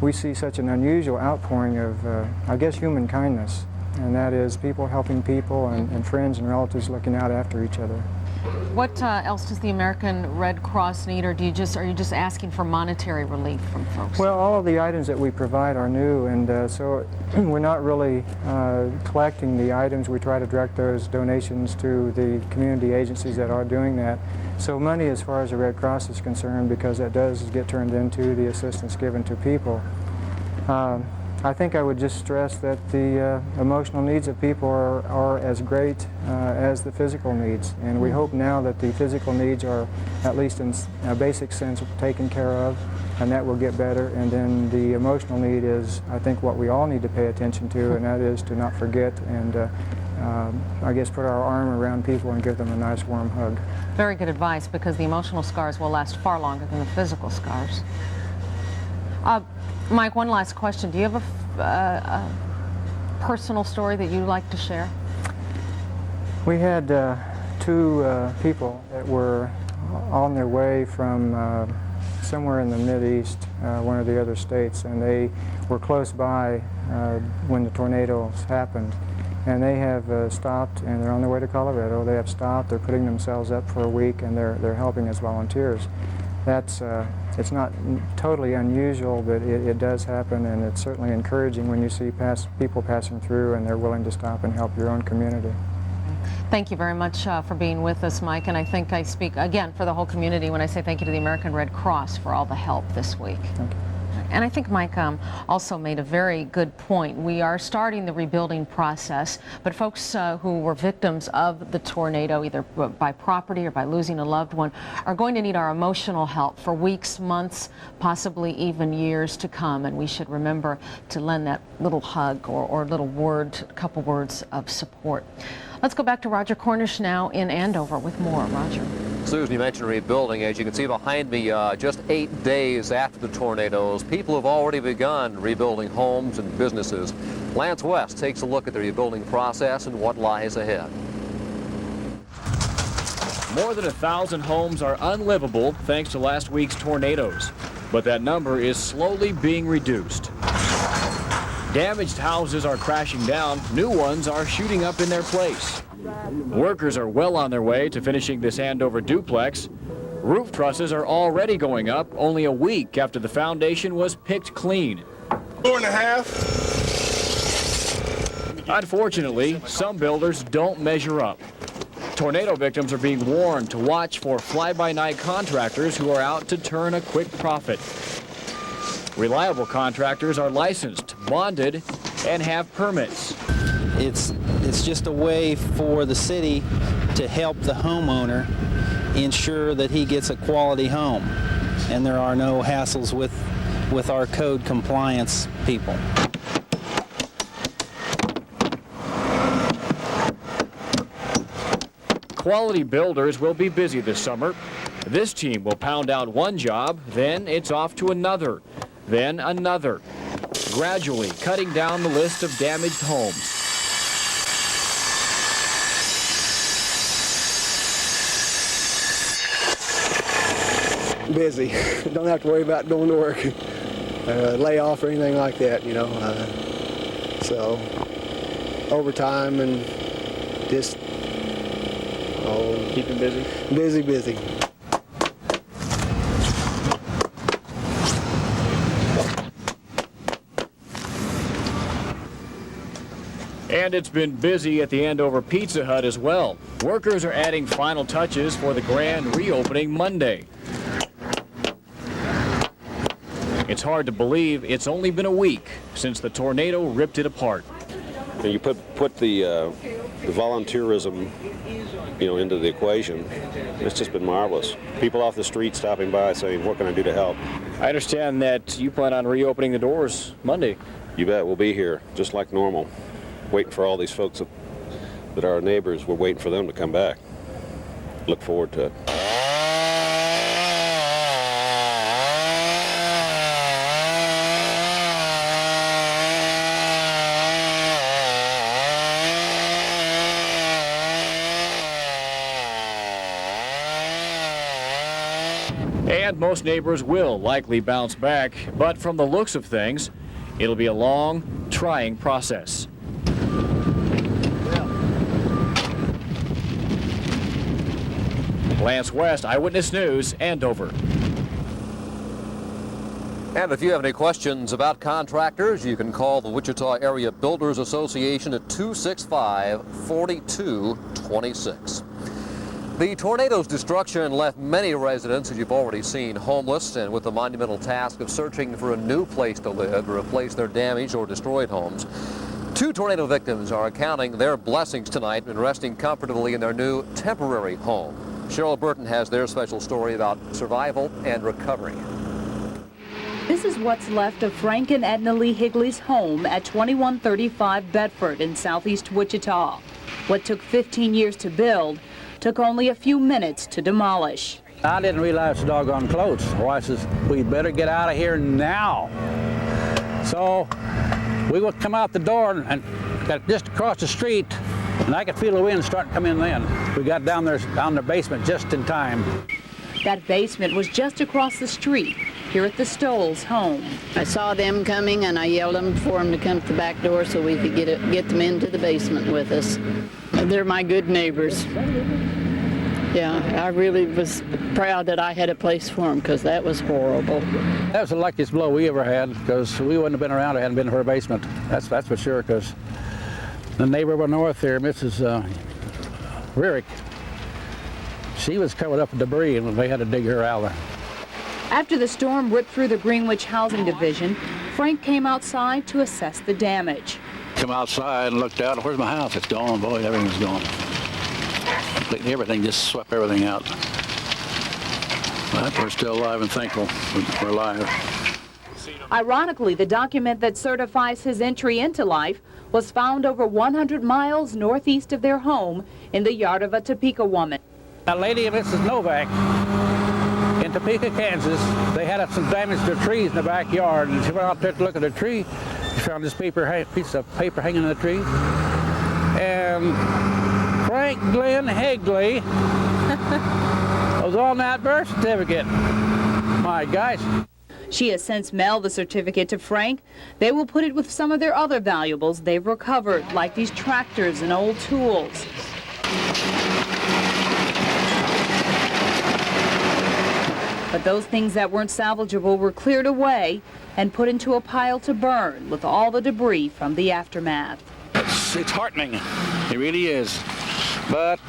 we see such an unusual outpouring of, I guess, human kindness. And that is people helping people and friends and relatives looking out after each other.
What else does the American Red Cross need, or are you just asking for monetary relief from folks?
Well, all of the items that we provide are new, and so we're not really collecting the items. We try to direct those donations to the community agencies that are doing that. So money, as far as the Red Cross is concerned, because that does get turned into the assistance given to people. I think I would just stress that the emotional needs of people are as great as the physical needs. And we hope now that the physical needs are, at least in a basic sense, taken care of, and that will get better. And then the emotional need is, I think, what we all need to pay attention to, and that is to not forget and, I guess, put our arm around people and give them a nice warm hug.
Very good advice, because the emotional scars will last far longer than the physical scars. Mike, one last question. Do you have a personal story that you'd like to share?
We had two people that were on their way from somewhere in the Mideast, one of the other states, and they were close by when the tornadoes happened. And they have stopped, and they're on their way to Colorado. They have stopped, they're putting themselves up for a week, and they're helping as volunteers. That's, it's not totally unusual, but it does happen, and it's certainly encouraging when you see people passing through and they're willing to stop and help your own community.
Thank you very much for being with us, Mike, and I think I speak again for the whole community when I say thank you to the American Red Cross for all the help this week.
Thank you.
And I think Mike also made a very good point. We are starting the rebuilding process, but folks who were victims of the tornado, either by property or by losing a loved one, are going to need our emotional help for weeks, months, possibly even years to come. And we should remember to lend that little hug or little word, couple words of support. Let's go back to Roger Cornish now in Andover with more. Roger.
Susan, you mentioned rebuilding. As you can see behind me, just 8 days after the tornadoes, people have already begun rebuilding homes and businesses. Lance West takes a look at the rebuilding process and what lies ahead.
More than 1,000 homes are unlivable thanks to last week's tornadoes, but that number is slowly being reduced. Damaged houses are crashing down, new ones are shooting up in their place. Workers are well on their way to finishing this Andover duplex. Roof trusses are already going up only a week after the foundation was picked clean.
4.5.
Unfortunately, some builders don't measure up. Tornado victims are being warned to watch for fly-by-night contractors who are out to turn a quick profit. Reliable contractors are licensed, bonded, and have permits.
It's just a way for the city to help the homeowner ensure that he gets a quality home, and there are no hassles with our code compliance people.
Quality builders will be busy this summer. This team will pound out one job, then it's off to another, then another, gradually cutting down the list of damaged homes.
Busy. Don't have to worry about going to work, layoff or anything like that, you know. So overtime and just
keeping busy.
Busy.
And it's been busy at the Andover Pizza Hut as well. Workers are adding final touches for the grand reopening Monday. It's hard to believe it's only been a week since the tornado ripped it apart.
And you put the volunteerism, into the equation. It's just been marvelous. People off the street stopping by saying, "What can I do to help?"
I understand that you plan on reopening the doors Monday.
You bet. We'll be here just like normal, waiting for all these folks that are our neighbors. We're waiting for them to come back. Look forward to it.
And most neighbors will likely bounce back, but from the looks of things, it'll be a long, trying process. Lance West, Eyewitness News, Andover.
And if you have any questions about contractors, you can call the Wichita Area Builders Association at 265-4226. The tornado's destruction left many residents, as you've already seen, homeless and with the monumental task of searching for a new place to live to replace their damaged or destroyed homes. 2 tornado victims are counting their blessings tonight and resting comfortably in their new temporary home. Cheryl Burton has their special story about survival and recovery.
This is what's left of Frank and Edna Lee Higley's home at 2135 Bedford in southeast Wichita. What took 15 years to build took only a few minutes to demolish.
I didn't realize the doggone close. Well, I says, we better get out of here now. So we would come out the door and got just across the street, and I could feel the wind starting to come in then. We got down their basement just in time.
That basement was just across the street, here at the Stoles' home.
I saw them coming and I yelled for them to come to the back door so we could get them into the basement with us. They're my good neighbors. Yeah, I really was proud that I had a place for them because that was horrible.
That was the luckiest blow we ever had because we wouldn't have been around if it hadn't been for a basement. That's for sure, because the neighbor over north there, Mrs. Rierick, she was covered up with debris and they had to dig her out.
After the storm ripped through the Greenwich Housing Division, Frank came outside to assess the damage.
Come outside and looked out. Where's my house? It's gone. Boy, everything's gone. Completely everything, just swept everything out. But we're still alive and thankful we're alive.
Ironically, the document that certifies his entry into life was found over 100 miles northeast of their home in the yard of a Topeka woman.
That lady, Mrs. Novak, in Topeka, Kansas, they had some damage to trees in the backyard, and she went out there to look at the tree. She found this piece of paper hanging in the tree, and Frank Glenn Higley was on that birth certificate. My gosh.
She has since mailed the certificate to Frank. They will put it with some of their other valuables they've recovered, like these tractors and old tools. But those things that weren't salvageable were cleared away and put into a pile to burn with all the debris from the aftermath.
It's heartening. It really is. But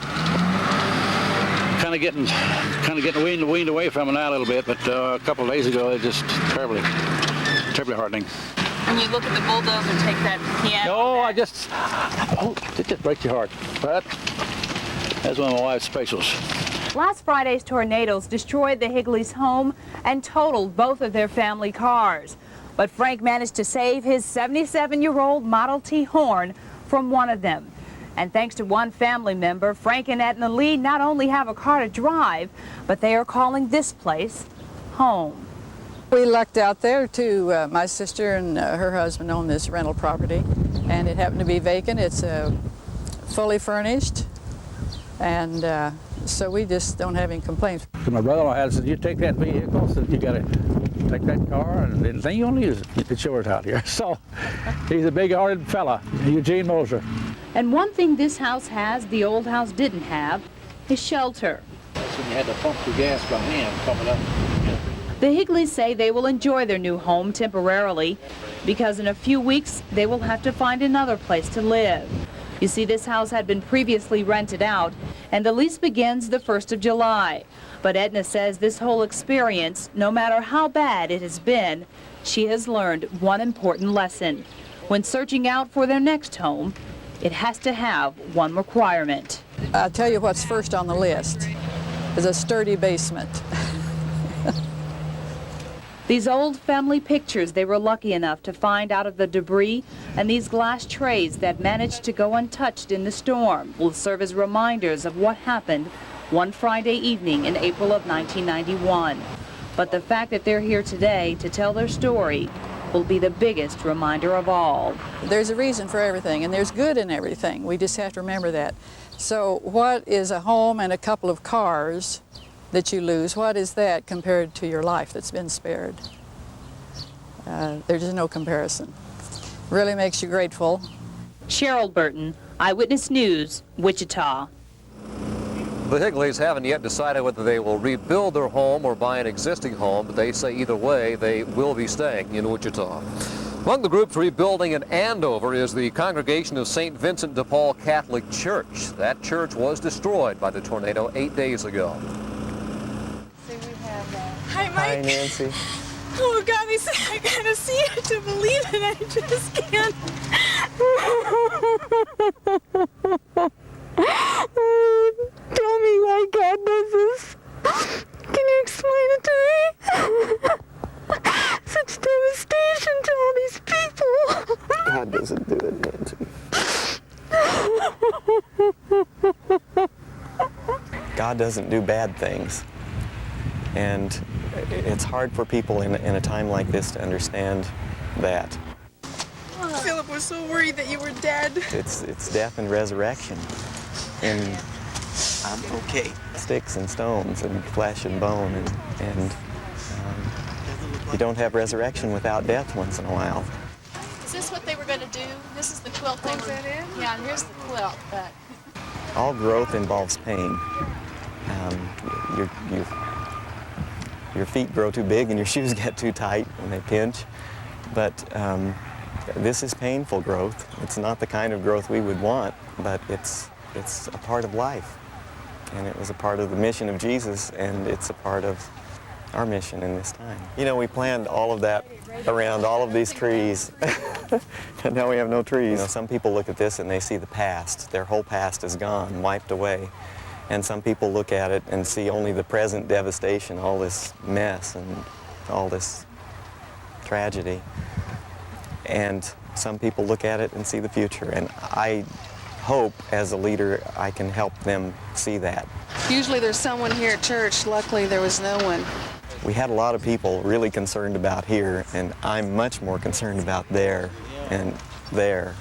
kind of getting weaned away from it now a little bit. But a couple of days ago, it just terribly heartening.
When you look at the bulldozer take that piano.
No, it just breaks your heart. But that's one of my wife's specials.
Last Friday's tornadoes destroyed the Higleys' home and totaled both of their family cars. But Frank managed to save his 77-year-old Model T Horn from one of them. And thanks to one family member, Frank and Edna Lee not only have a car to drive, but they are calling this place home.
We lucked out there too. My sister and her husband own this rental property, and it happened to be vacant. It's fully furnished, and so we just don't have any complaints.
My brother-in-law said, you take that vehicle, so you got to take that car, and then you don't use it. It's yours out here. So he's a big-hearted fella, Eugene Moser.
And one thing this house has the old house didn't have is shelter.
That's when you had to pump your gas by hand coming up.
The Higleys say they will enjoy their new home temporarily because in a few weeks they will have to find another place to live. You see, this house had been previously rented out and the lease begins the 1st of July. But Edna says this whole experience, no matter how bad it has been, she has learned one important lesson. When searching out for their next home, it has to have one requirement.
I'll tell you what's first on the list is a sturdy basement.
These old family pictures they were lucky enough to find out of the debris and these glass trays that managed to go untouched in the storm will serve as reminders of what happened one Friday evening in April of 1991. But the fact that they're here today to tell their story will be the biggest reminder of all.
There's a reason for everything, and there's good in everything. We just have to remember that. So what is a home and a couple of cars that you lose? What is that compared to your life that's been spared? There's just no comparison. Really makes you grateful.
Cheryl Burton, Eyewitness News, Wichita.
The Higleys haven't yet decided whether they will rebuild their home or buy an existing home, but they say either way they will be staying in Wichita. Among the groups rebuilding in Andover is the Congregation of St. Vincent de Paul Catholic Church. That church was destroyed by the tornado 8 days ago.
Hi, Mike.
Hi, Nancy.
Oh, God, I gotta see it to believe it. I just can't. Tell me why God does this. Can you explain it to me? Such devastation to all these people.
God doesn't do it, Nancy. God doesn't do bad things. And it's hard for people in a time like this to understand that.
Philip was so worried that you were dead.
It's death and resurrection. And I'm okay. Sticks and stones and flesh and bone, and you don't have resurrection without death once in a while.
Is this what they were going to do? This is the quilt they were... Yeah, here's the quilt, but...
All growth involves pain. Your feet grow too big and your shoes get too tight and they pinch. But this is painful growth. It's not the kind of growth we would want, but it's a part of life. And it was a part of the mission of Jesus, and it's a part of our mission in this time. You know, we planned all of that around all of these trees, and now we have no trees. You know, some people look at this and they see the past. Their whole past is gone, wiped away. And some people look at it and see only the present devastation, all this mess and all this tragedy. And some people look at it and see the future. And I hope, as a leader, I can help them see that.
Usually there's someone here at church. Luckily, there was no one.
We had a lot of people really concerned about here, and I'm much more concerned about there and there.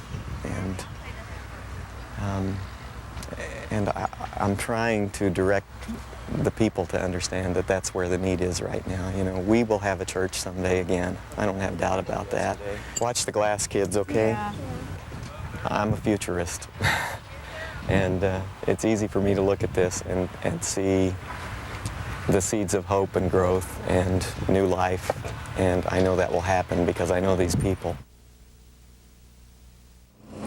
And I'm trying to direct the people to understand that that's where the need is right now. You know, we will have a church someday again. I don't have a doubt about that. Watch the glass, kids, okay?
Yeah.
I'm a futurist. And it's easy for me to look at this and see
the seeds of hope and growth and new life, and I know that will happen because I know these people.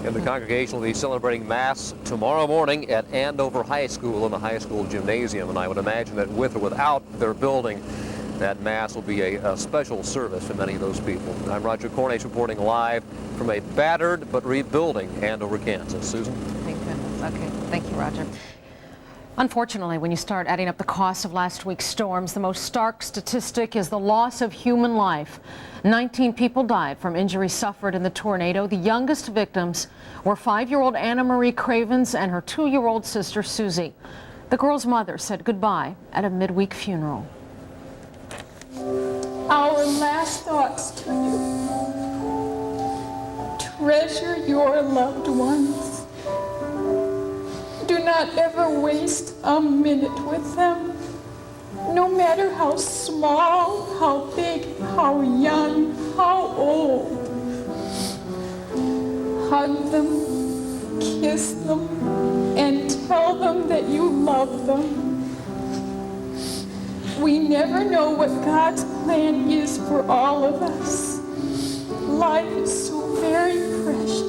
And the congregation will be celebrating Mass tomorrow morning at Andover High School in the high school gymnasium, and I would imagine that with or without their building, that Mass will be a special service for many of those people. I'm Roger Cornish reporting live from a battered but rebuilding Andover, Kansas. Susan?
Thank goodness. Okay, thank you, Roger. Unfortunately, when you start adding up the costs of last week's storms, the most stark statistic is the loss of human life. 19 people died from injuries suffered in the tornado. The youngest victims were 5-year-old Anna Marie Cravens and her 2-year-old sister, Susie. The girl's mother said goodbye at a midweek funeral.
Our last thoughts to you. Treasure your loved ones. Do not ever waste a minute with them. No matter how small, how big, how young, how old. Hug them, kiss them, and tell them that you love them. We never know what God's plan is for all of us. Life is so very precious.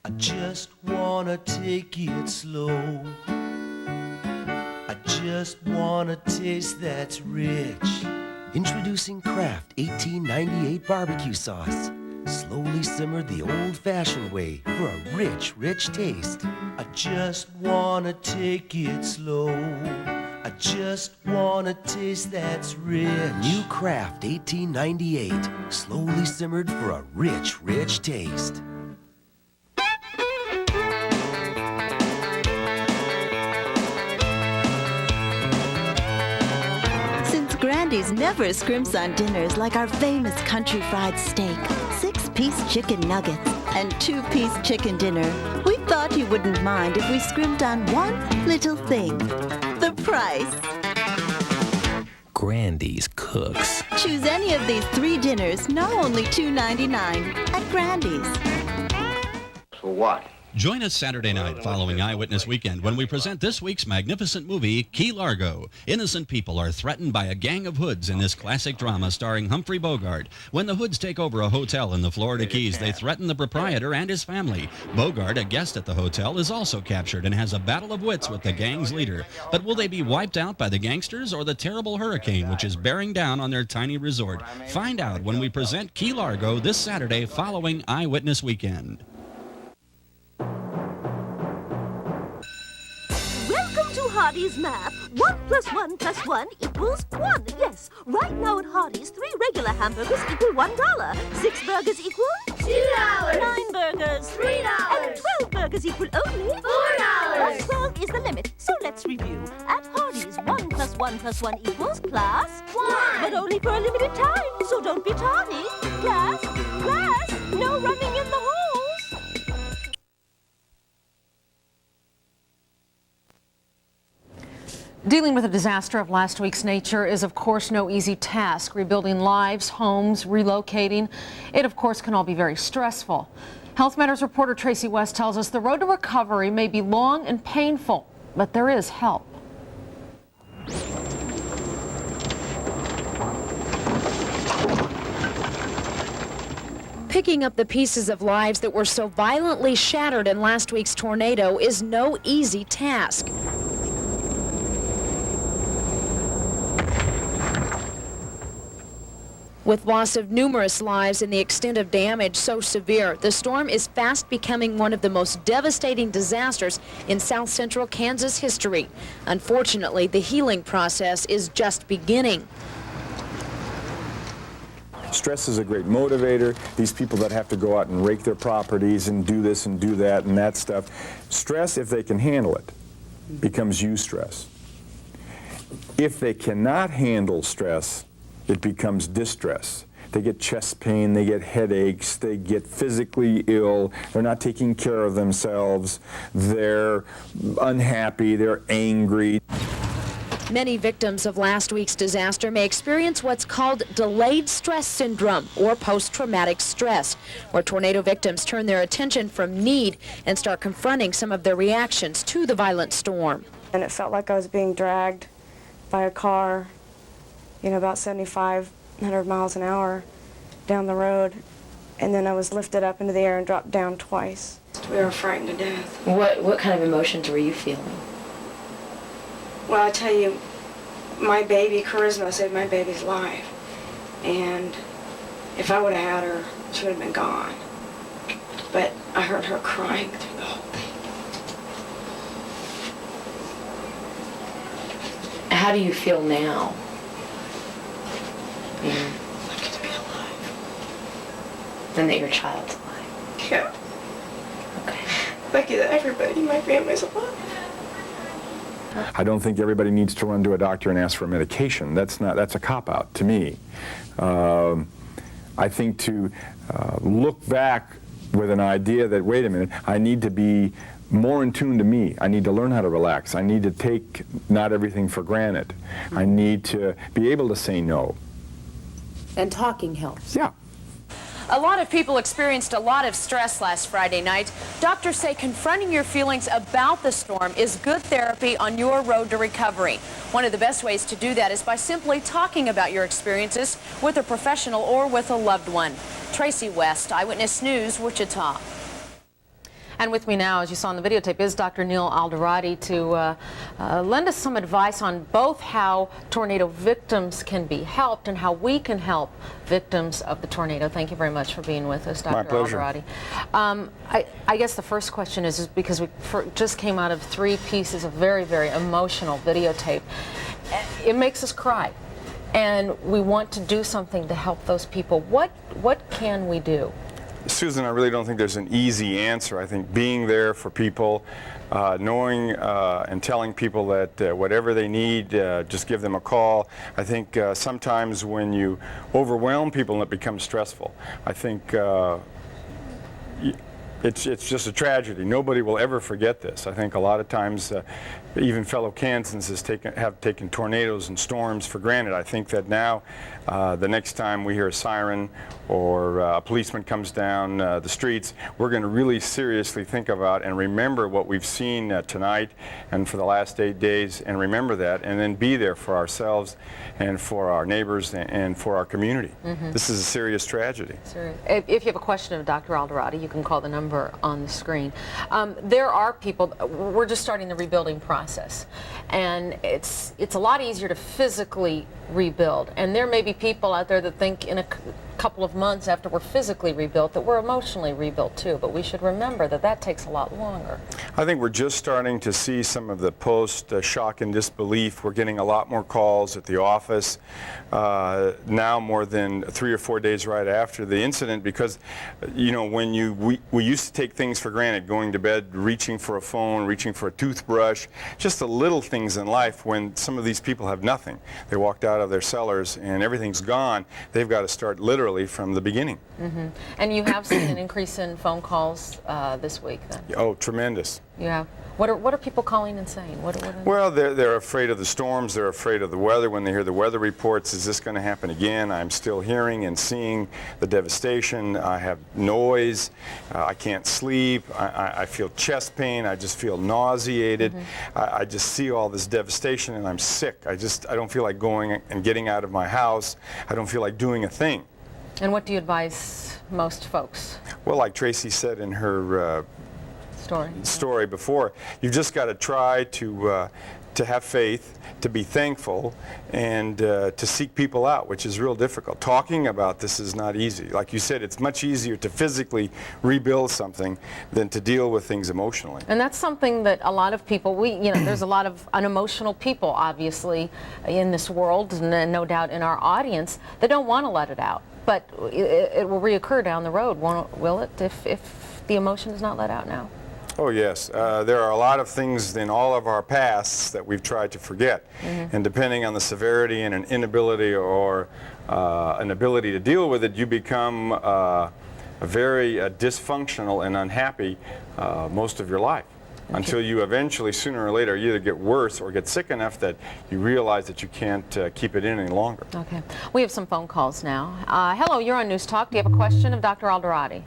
I just wanna take it slow. I just wanna taste that's rich. Introducing Kraft 1898 barbecue sauce. Slowly simmered the old-fashioned way for a rich, rich taste. I just wanna take it slow. I just wanna taste that's rich. New Kraft 1898. Slowly simmered for a rich, rich taste.
Grandy's never scrimps on dinners like our famous country fried steak, 6-piece chicken nuggets, and 2-piece chicken dinner. We thought you wouldn't mind if we scrimped on one little thing: the price.
Grandy's cooks.
Choose any of these 3 dinners, now only $2.99 at Grandy's.
So what?
Join us Saturday night following Eyewitness Weekend when we present this week's magnificent movie, Key Largo. Innocent people are threatened by a gang of hoods in this classic drama starring Humphrey Bogart. When the hoods take over a hotel in the Florida Keys, they threaten the proprietor and his family. Bogart, a guest at the hotel, is also captured and has a battle of wits with the gang's leader. But will they be wiped out by the gangsters or the terrible hurricane which is bearing down on their tiny resort? Find out when we present Key Largo this Saturday following Eyewitness Weekend.
Hardy's Math. 1 plus 1 plus 1 equals 1. Yes, right now at Hardy's, 3 regular hamburgers equal $1. 6 burgers equal $2. 9 burgers $3. And 12 burgers equal only $4. Plus 12 is the limit. So let's review. At Hardy's, 1 plus 1 plus 1 equals plus 1. But only for a limited time. So don't be tardy. Class, no running in the halls.
Dealing with a disaster of last week's nature is, of course, no easy task. Rebuilding lives, homes, relocating, it, of course, can all be very stressful. Health Matters reporter Tracy West tells us the road to recovery may be long and painful, but there is help.
Picking up the pieces of lives that were so violently shattered in last week's tornado is no easy task. With loss of numerous lives and the extent of damage so severe, the storm is fast becoming one of the most devastating disasters in south central Kansas history. Unfortunately, the healing process is just beginning.
Stress is a great motivator. These people that have to go out and rake their properties and do this and do that and that stuff. Stress, if they can handle it, becomes eustress. If they cannot handle stress, it becomes distress. They get chest pain, they get headaches, they get physically ill, they're not taking care of themselves, they're unhappy, they're angry.
Many victims of last week's disaster may experience what's called delayed stress syndrome or post-traumatic stress, where tornado victims turn their attention from need and start confronting some of their reactions to the violent storm.
And it felt like I was being dragged by a car, you know, about 7,500 miles an hour down the road, and then I was lifted up into the air and dropped down twice. We were frightened to death.
What kind of emotions were you feeling?
Well, I tell you, my baby, Charisma, saved my baby's life. And if I would have had her, she would have been gone. But I heard her crying through the whole thing.
How do you feel now?
Lucky to be alive.
And that your child's alive?
Yeah.
Okay.
Lucky that everybody in my family's alive.
I don't think everybody needs to run to a doctor and ask for medication. That's a cop-out to me. I think to look back with an idea that, wait a minute, I need to be more in tune to me. I need to learn how to relax. I need to take not everything for granted. I need to be able to say no.
And talking helps.
Yeah.
A lot of people experienced a lot of stress last Friday night. Doctors say confronting your feelings about the storm is good therapy on your road to recovery. One of the best ways to do that is by simply talking about your experiences with a professional or with a loved one. Tracy West, Eyewitness News, Wichita.
And with me now, as you saw in the videotape, is Dr. Neil Alderati to lend us some advice on both how tornado victims can be helped and how we can help victims of the tornado. Thank you very much for being with us, Dr.
My pleasure.
Alderati. I guess the first question is because we just came out of 3 pieces of very, very emotional videotape. It makes us cry. And we want to do something to help those people. What can we do?
Susan, I really don't think there's an easy answer. I think being there for people, knowing and telling people that whatever they need, just give them a call. I think sometimes when you overwhelm people and it becomes stressful, I think it's just a tragedy. Nobody will ever forget this. I think a lot of times even fellow Kansans have taken tornadoes and storms for granted. I think that now the next time we hear a siren or a policeman comes down the streets, we're going to really seriously think about and remember what we've seen tonight and for the last 8 days, and remember that, and then be there for ourselves and for our neighbors and for our community. Mm-hmm. This is a serious tragedy.
Serious. If you have a question of Dr. Alderati, you can call the number on the screen. There are people, we're just starting the rebuilding process, and it's a lot easier to physically rebuild, and there may be people out there that think in a couple of months after we're physically rebuilt that we're emotionally rebuilt too, but we should remember that that takes a lot longer.
I think we're just starting to see some of the post-shock and disbelief. We're getting a lot more calls at the office now more than 3 or 4 days right after the incident, because you know, when we used to take things for granted, going to bed, reaching for a phone, reaching for a toothbrush, just the little things in life. When some of these people have nothing, they walked out of their cellars and everything's gone, they've got to start literally literally from the beginning.
And you have seen an increase in phone calls this week, then?
Oh, tremendous.
You have. What are people calling and saying?
Well, they're afraid of the storms. They're afraid of the weather. When they hear the weather reports, is this going to happen again? I'm still hearing and seeing the devastation. I have noise. I can't sleep. I feel chest pain. I just feel nauseated. I just see all this devastation, and I'm sick. I don't feel like going and getting out of my house. I don't feel like doing a thing.
And what do you advise most folks?
Well, like Tracy said in her story before, you've just got to try to have faith, to be thankful, and to seek people out, which is real difficult. Talking about this is not easy. Like you said, it's much easier to physically rebuild something than to deal with things emotionally.
And that's something that a lot of people, there's a lot of unemotional people, obviously, in this world, and no doubt in our audience, that don't want to let it out. But it will reoccur down the road, will it, if the emotion is not let out now?
Oh, yes. There are a lot of things in all of our pasts that we've tried to forget. And depending on the severity and an inability or an ability to deal with it, you become very dysfunctional and unhappy most of your life. Until you eventually, sooner or later, either get worse or get sick enough that you realize that you can't keep it in any longer.
Okay. We have some phone calls now. Hello, you're on News Talk. Do you have a question of Dr. Alderati?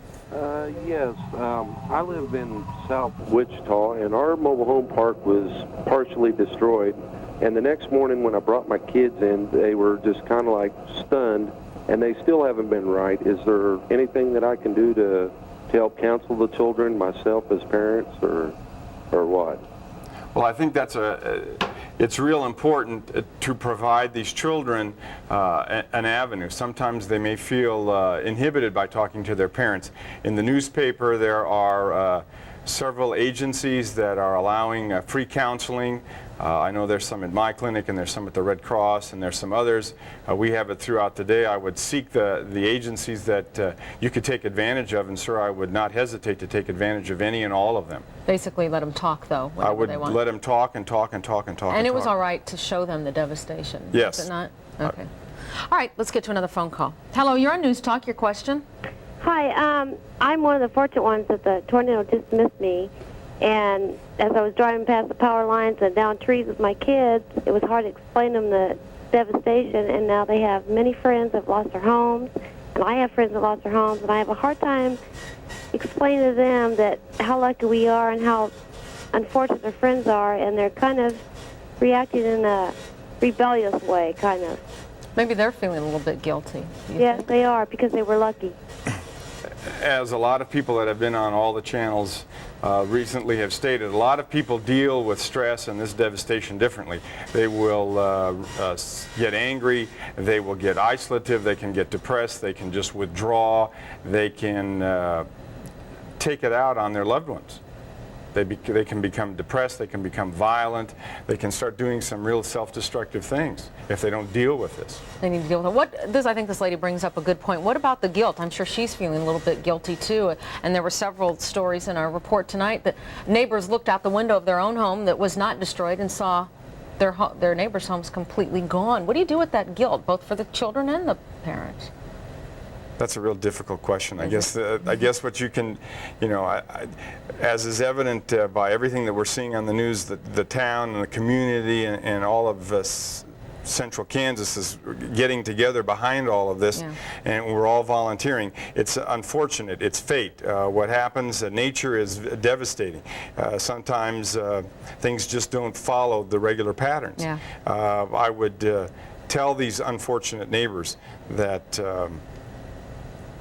Yes. I live in South Wichita, and our mobile home park was partially destroyed. And the next morning when I brought my kids in, they were just kind of like stunned, and they still haven't been right. Is there anything that I can do to help counsel the children, myself as parents, or what?
Well, I think it's real important to provide these children an avenue. Sometimes they may feel inhibited by talking to their parents. In the newspaper, there are several agencies that are allowing free counseling. I know there's some at my clinic, and there's some at the Red Cross, and there's some others. We have it throughout the day. I would seek the agencies that you could take advantage of, and sir, I would not hesitate to take advantage of any and all of them.
Basically let them talk, though,
I would
they want.
Let them talk and talk and talk and talk.
And it was all right to show them the devastation,
yes.
Was it not? Okay. All right, let's get to another phone call. Hello, you're on News Talk. Your question?
Hi, I'm one of the fortunate ones that the tornado just missed me. And as I was driving past the power lines and down trees with my kids, it was hard to explain to them the devastation. And now they have many friends that have lost their homes, and I have friends that lost their homes, and I have a hard time explaining to them that how lucky we are and how unfortunate their friends are, and they're kind of reacting in a rebellious way, kind of.
Maybe they're feeling a little bit guilty.
Yes, they are, because they were lucky.
As a lot of people that have been on all the channels recently have stated, a lot of people deal with stress and this devastation differently. They will get angry, they will get isolative, they can get depressed, they can just withdraw, they can take it out on their loved ones. They can become depressed, they can become violent, they can start doing some real self-destructive things if they don't deal with this.
They need to deal with it. I think this lady brings up a good point. What about the guilt? I'm sure she's feeling a little bit guilty too. And there were several stories in our report tonight that neighbors looked out the window of their own home that was not destroyed and saw their neighbors' homes completely gone. What do you do with that guilt, both for the children and the parents?
That's a real difficult question. I guess what you can, as is evident by everything that we're seeing on the news, the town and the community and all of central Kansas is getting together behind all of this, and we're all volunteering. It's unfortunate. It's fate. What happens, nature is devastating. Sometimes things just don't follow the regular patterns. I would tell these unfortunate neighbors that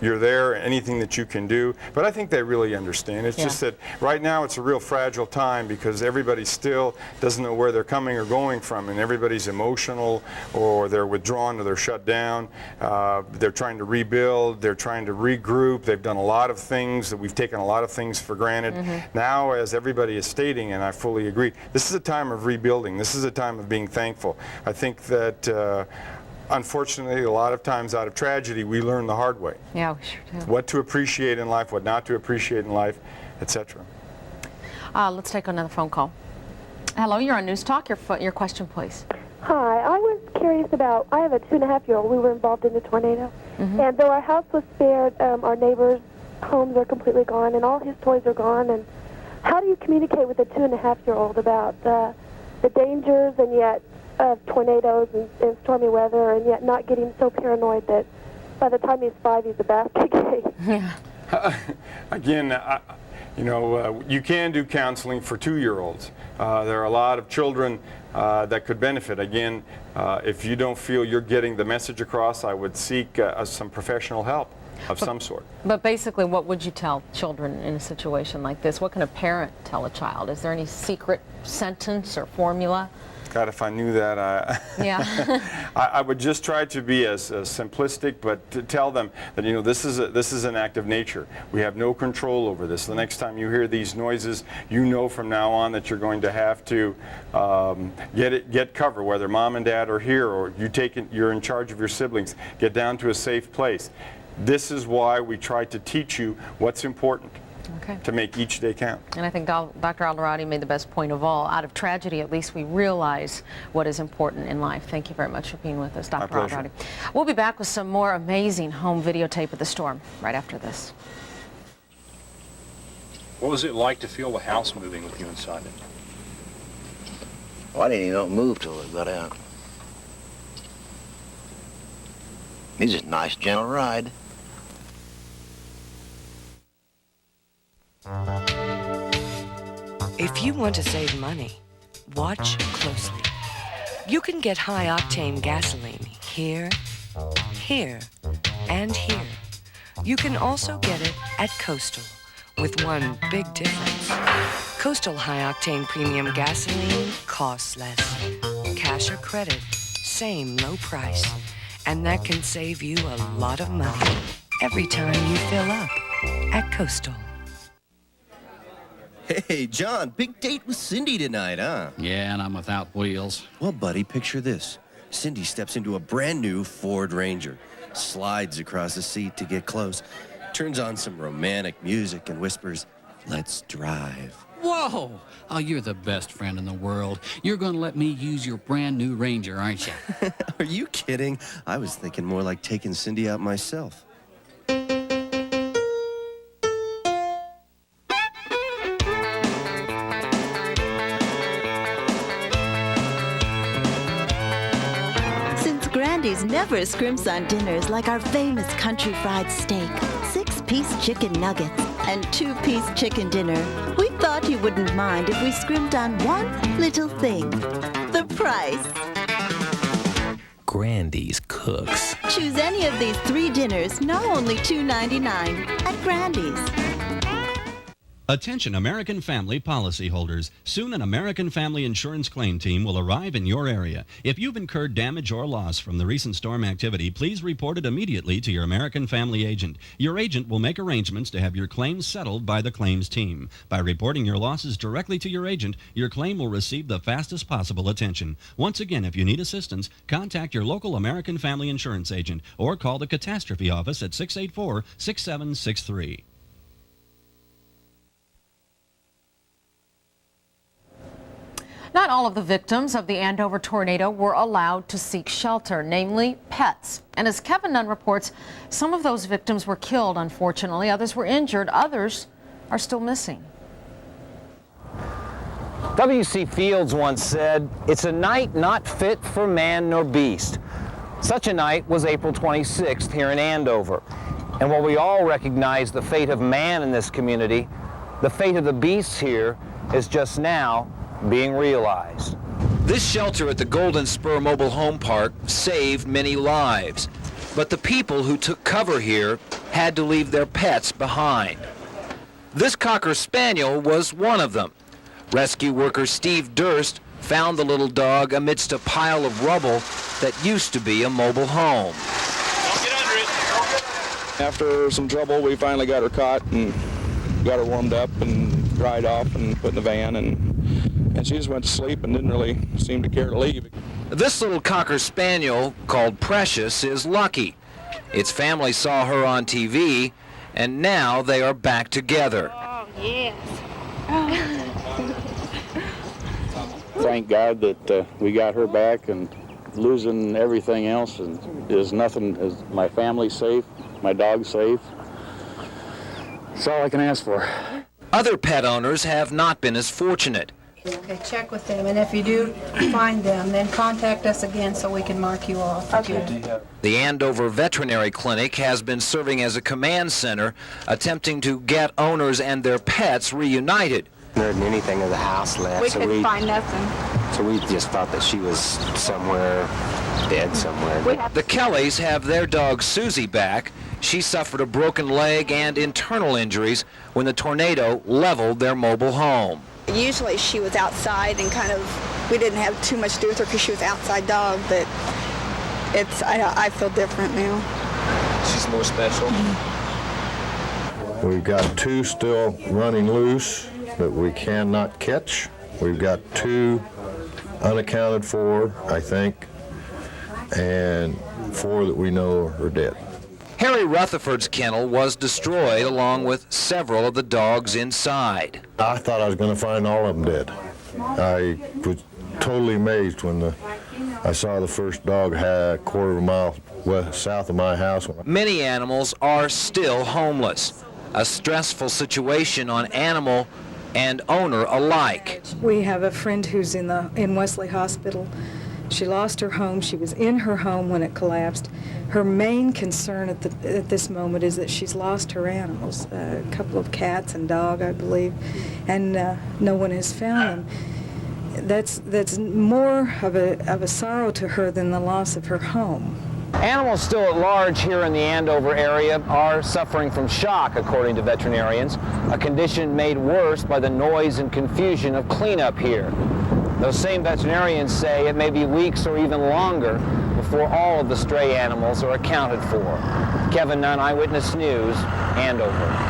you're there, anything that you can do. But I think they really understand. It's just that right now it's a real fragile time because everybody still doesn't know where they're coming or going from, and everybody's emotional, or they're withdrawn, or they're shut down. They're trying to rebuild, they're trying to regroup. They've done a lot of things, that we've taken a lot of things for granted. Now, as everybody is stating, and I fully agree, this is a time of rebuilding. This is a time of being thankful. I think that unfortunately, a lot of times out of tragedy, we learn the hard way.
Yeah, we sure do.
What to appreciate in life, what not to appreciate in life, etc.
Let's take another phone call. Hello, you're on News Talk. Your question, please.
Hi, I was curious about, I have a 2.5-year-old. We were involved in the tornado.
And though our house was spared, our neighbors' homes are completely gone, and all his toys are gone. And how do you communicate with a 2.5-year-old about the dangers and yet of tornadoes and stormy weather, and yet not getting so paranoid that by the time he's 5, he's a basket case?
Yeah.
Again, you can do counseling for 2-year-olds. There are a lot of children that could benefit. Again, if you don't feel you're getting the message across, I would seek some professional help of some sort.
But basically, what would you tell children in a situation like this? What can a parent tell a child? Is there any secret sentence or formula?
God, if I knew that, I would just try to be as simplistic, but to tell them that, this is an act of nature. We have no control over this. The next time you hear these noises, from now on that you're going to have to get cover, whether mom and dad are here or you're in charge of your siblings. Get down to a safe place. This is why we try to teach you what's important.
Okay.
To make each day count.
And I think Dr. Alderati made the best point of all. Out of tragedy, at least we realize what is important in life. Thank you very much for being with us, Dr. Alderati. We'll be back with some more amazing home videotape of the storm right after this.
What was it like to feel the house moving with you inside it?
Well, I didn't even know it moved till it got out. It was just a nice, gentle ride.
If you want to save money, watch closely. You can get high-octane gasoline here, here, and here. You can also get it at Coastal, with one big difference. Coastal high-octane premium gasoline costs less. Cash or credit, same low price. And that can save you a lot of money every time you fill up at Coastal.
Hey, John, big date with Cindy tonight, huh?
Yeah, and I'm without wheels.
Well, buddy, picture this. Cindy steps into a brand new Ford Ranger, slides across the seat to get close, turns on some romantic music and whispers, "Let's drive."
Whoa! Oh, you're the best friend in the world. You're going to let me use your brand new Ranger, aren't you?
Are you kidding? I was thinking more like taking Cindy out myself.
Grandy's never scrimps on dinners like our famous country fried steak, 6-piece chicken nuggets, and 2-piece chicken dinner. We thought you wouldn't mind if we scrimped on one little thing, the price.
Grandy's Cooks.
Choose any of these 3 dinners, now only $2.99 at Grandy's.
Attention American Family policyholders. Soon an American Family Insurance claim team will arrive in your area. If you've incurred damage or loss from the recent storm activity, please report it immediately to your American Family agent. Your agent will make arrangements to have your claims settled by the claims team. By reporting your losses directly to your agent, your claim will receive the fastest possible attention. Once again, if you need assistance, contact your local American Family Insurance agent or call the Catastrophe Office at 684-6763.
Not all of the victims of the Andover tornado were allowed to seek shelter, namely pets. And as Kevin Nunn reports, some of those victims were killed, unfortunately. Others were injured. Others are still missing.
W.C. Fields once said, "It's a night not fit for man nor beast." Such a night was April 26th here in Andover. And while we all recognize the fate of man in this community, the fate of the beasts here is just now being realized.
This shelter at the Golden Spur Mobile Home Park saved many lives, but the people who took cover here had to leave their pets behind. This Cocker Spaniel was one of them. Rescue worker Steve Durst found the little dog amidst a pile of rubble that used to be a mobile home.
Don't get under it. After some trouble, we finally got her caught and got her warmed up and dried off and put in the van, and she just went to sleep and didn't really seem to care to leave.
This little Cocker Spaniel, called Precious, is lucky. Its family saw her on TV, and now they are back together.
Oh, yes. Thank God that we got her back, and losing everything else is nothing. Is my family safe? My dog's safe? That's all I can ask for.
Other pet owners have not been as fortunate.
Okay, check with them, and if you do find them, then contact us again so we can mark you off. Okay.
The Andover Veterinary Clinic has been serving as a command center, attempting to get owners and their pets reunited.
There isn't anything of the house left.
We couldn't find nothing.
So we just thought that she was somewhere, dead somewhere.
The Kellys have their dog Susie back. She suffered a broken leg and internal injuries when the tornado leveled their mobile home.
Usually she was outside and we didn't have too much to do with her because she was outside dog, but I feel different now.
She's more special.
We've got 2 still running loose that we cannot catch. We've got 2 unaccounted for, I think, and 4 that we know are dead.
Harry Rutherford's kennel was destroyed along with several of the dogs inside.
I thought I was going to find all of them dead. I was totally amazed when I saw the first dog a quarter of a mile south of my house.
Many animals are still homeless, a stressful situation on animal and owner alike.
We have a friend who's in Wesley Hospital. She lost her home. She was in her home when it collapsed. Her main concern at this moment is that she's lost her animals, a couple of cats and dog, I believe, and no one has found them. That's more of a sorrow to her than the loss of her home.
Animals still at large here in the Andover area are suffering from shock, according to veterinarians, a condition made worse by the noise and confusion of cleanup here. Those same veterinarians say it may be weeks or even longer before all of the stray animals are accounted for. Kevin Nunn, Eyewitness News, Andover.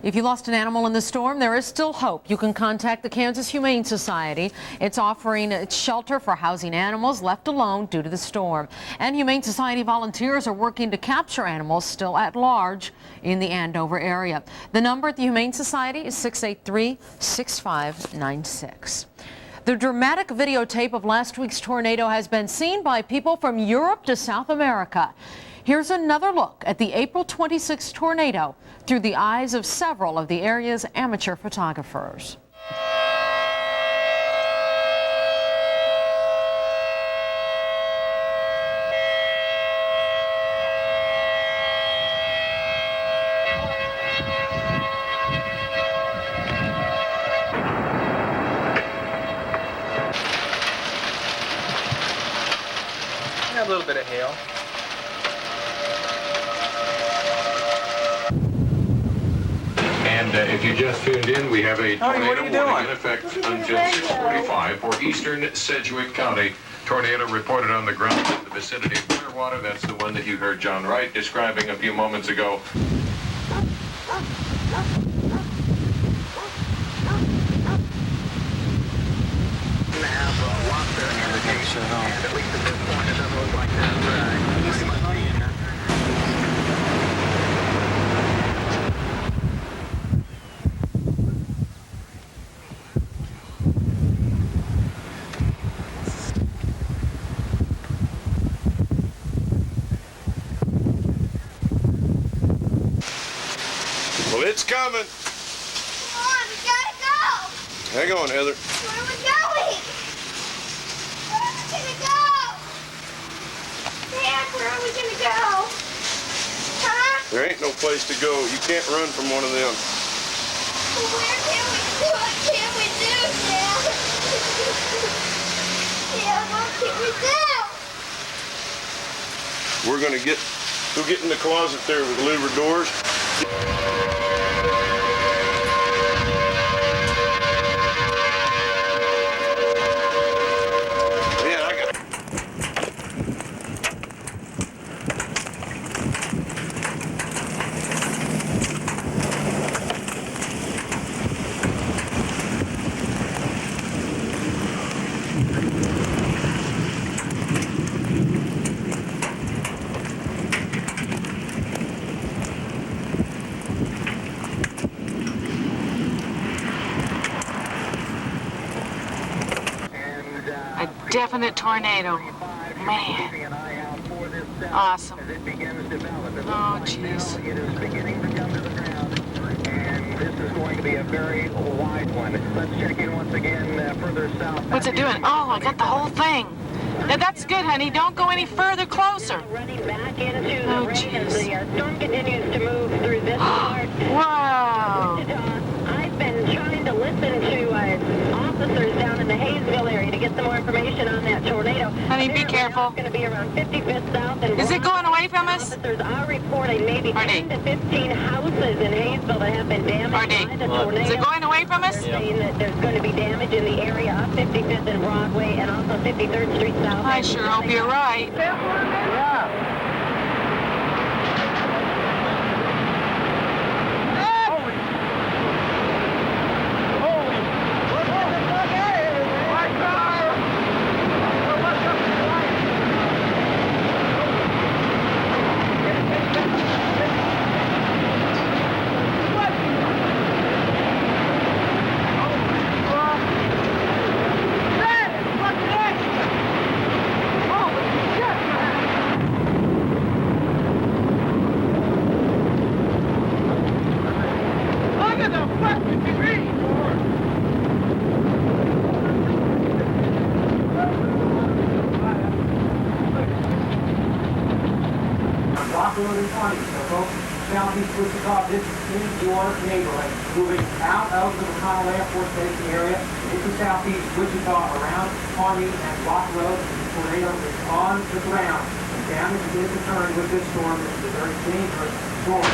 If you lost an animal in the storm, there is still hope. You can contact the Kansas Humane Society. It's offering its shelter for housing animals left alone due to the storm. And Humane Society volunteers are working to capture animals still at large in the Andover area. The number at the Humane Society is 683-6596. The dramatic videotape of last week's tornado has been seen by people from Europe to South America. Here's another look at the April 26th tornado through the eyes of several of the area's amateur photographers.
A little bit of hail.
And if you just tuned in, we have a tornado warning in effect until 6:45 for eastern Sedgwick County. Tornado reported on the ground in the vicinity of Clearwater. That's the one that you heard John Wright describing a few moments ago. At least at this point, it doesn't look like that.
Well, it's coming.
Come on, we gotta go.
Hang on, Heather.
Where are we going? Where are we gonna go? Dad, where are we gonna go? Huh?
There ain't no place to go. You can't run from one of them.
Well, what can we do, Dad? Dad, what can we do?
We're gonna go get in the closet there with the louver doors.
A definite tornado.
man. Awesome. Oh, jeez.
This is going to be a very wide one. Let's check in once again further south.
What's it doing? Oh, I got the whole thing. Now, that's good, honey. Don't go any further closer. Oh, jeez.
The storm continues to move through this part.
Wow.
I've been trying to listen to officers down in the Hayesville area to get some more information on that tornado.
Honey, be careful.
It's going to be around 55th South. And
is it going away from us?
Officers are reporting maybe 10 to 15 houses in Hayesville that have been damaged by the tornado.
Is it going away from us?
They're saying that there's going to be damage in the area of 55th and Broadway and also 53rd Street South.
I sure hope you're right.
Yeah.
Southeast Wichita, this is your neighborhood. Moving out of the McConnell Air Force Base area into southeast Wichita around Harvey and Rock Road. The tornado is on the ground. And damage is occurring with this storm. This is a very dangerous storm.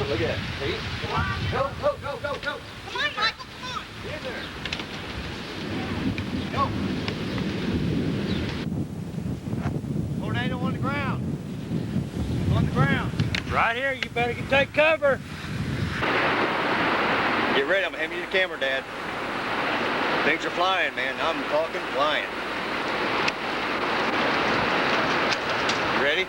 Look at it. See? Come on. Go, go, go, go, go. Come on, Michael, come on. Get in there. Go. Tornado on the ground. On the ground.
Right here. You better take cover.
Get ready. I'm going to hand you the camera, Dad. Things are flying, man. I'm talking flying. You ready?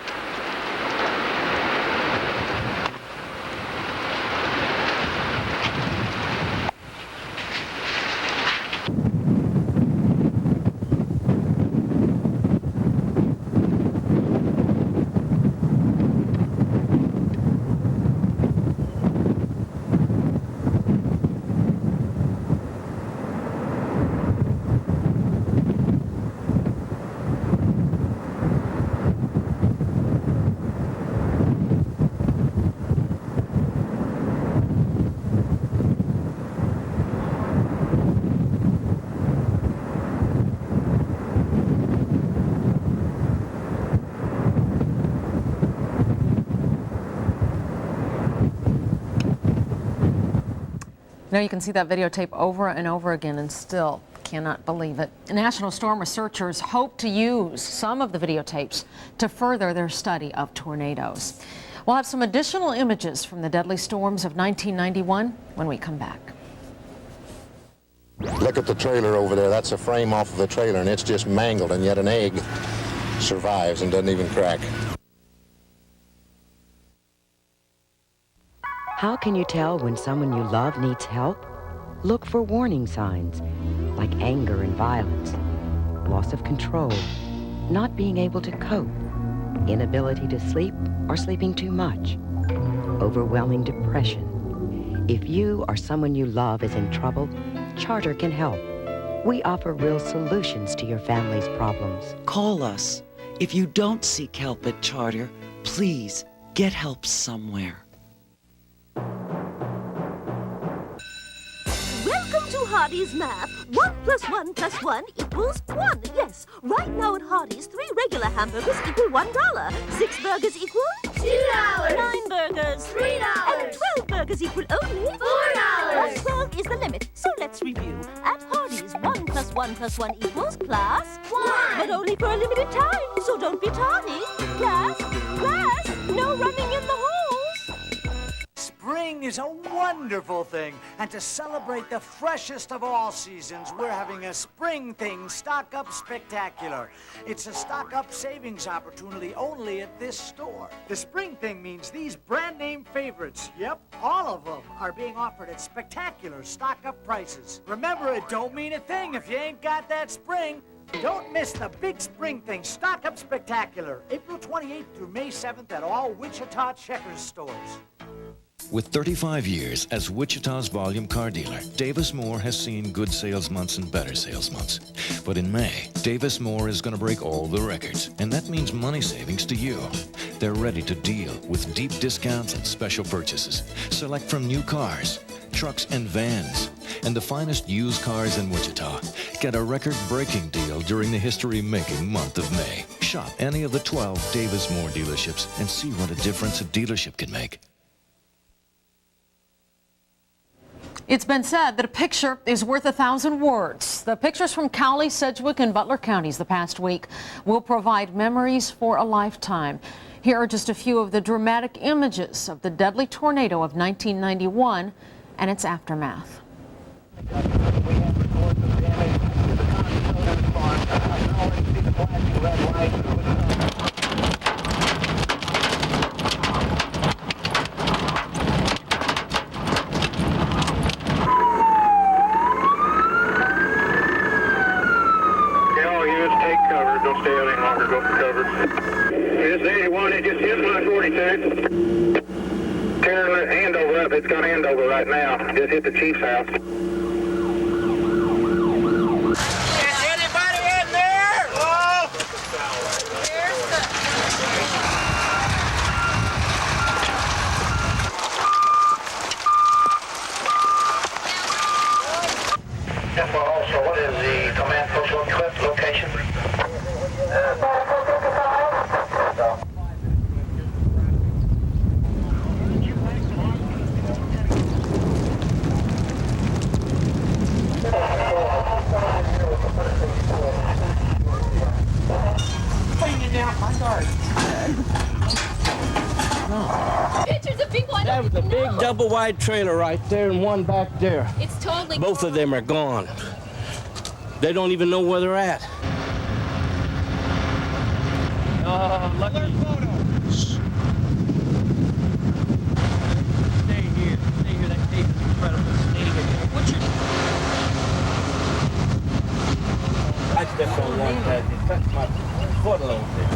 Now you can see that videotape over and over again and still cannot believe it. National Storm researchers hope to use some of the videotapes to further their study of tornadoes. We'll have some additional images from the deadly storms of 1991 when we come back.
Look at the trailer over there. That's a frame off of the trailer, and it's just mangled, and yet an egg survives and doesn't even crack.
How can you tell when someone you love needs help? Look for warning signs like anger and violence, loss of control, not being able to cope, inability to sleep or sleeping too much, overwhelming depression. If you or someone you love is in trouble, Charter can help. We offer real solutions to your family's problems.
Call us. If you don't seek help at Charter, please get help somewhere.
Welcome to Hardee's Math. 1 + 1 + 1 = 1. Yes, right now at Hardee's, 3 regular hamburgers equal $1. 6 burgers equal $2. 9 burgers $3. And 12 burgers equal only $4. 12 is the limit, so let's review. At Hardee's, 1 + 1 + 1 equals +1. But only for a limited time, so don't be tardy. Class, no running in the halls.
Spring is a wonderful thing, and to celebrate the freshest of all seasons, we're having a Spring Thing Stock Up Spectacular. It's a stock up savings opportunity only at this store. The Spring Thing means these brand name favorites, yep, all of them, are being offered at spectacular stock up prices. Remember, it don't mean a thing if you ain't got that spring. Don't miss the big Spring Thing Stock Up Spectacular, April 28th through May 7th at all Wichita Checkers stores.
With 35 years as Wichita's volume car dealer, Davis Moore has seen good sales months and better sales months. But in May, Davis Moore is going to break all the records, and that means money savings to you. They're ready to deal with deep discounts and special purchases. Select from new cars, trucks, and vans, and the finest used cars in Wichita. Get a record-breaking deal during the history-making month of May. Shop any of the 12 Davis Moore dealerships and see what a difference a dealership can make.
It's been said that a picture is worth 1,000 words. The pictures from Cowley, Sedgwick, and Butler counties the past week will provide memories for a lifetime. Here are just a few of the dramatic images of the deadly tornado of 1991 and its aftermath.
Don't stay out any longer, go for cover. This 81, it just hit my 42. Tearing Andover up, it's got Andover right now. Just hit the chief's house.
Is anybody in there? Oh!
Also, what is the command post location?
Pictures of people I
That
don't
was a
even
big
know.
double wide trailer right there and one back there.
It's totally
Both of them are gone. They don't even know where they're at. Lucky. Stay here. Stay here. That tape is incredible. Stay here. What's your... I stepped on one pad. It touched my foot a little bit.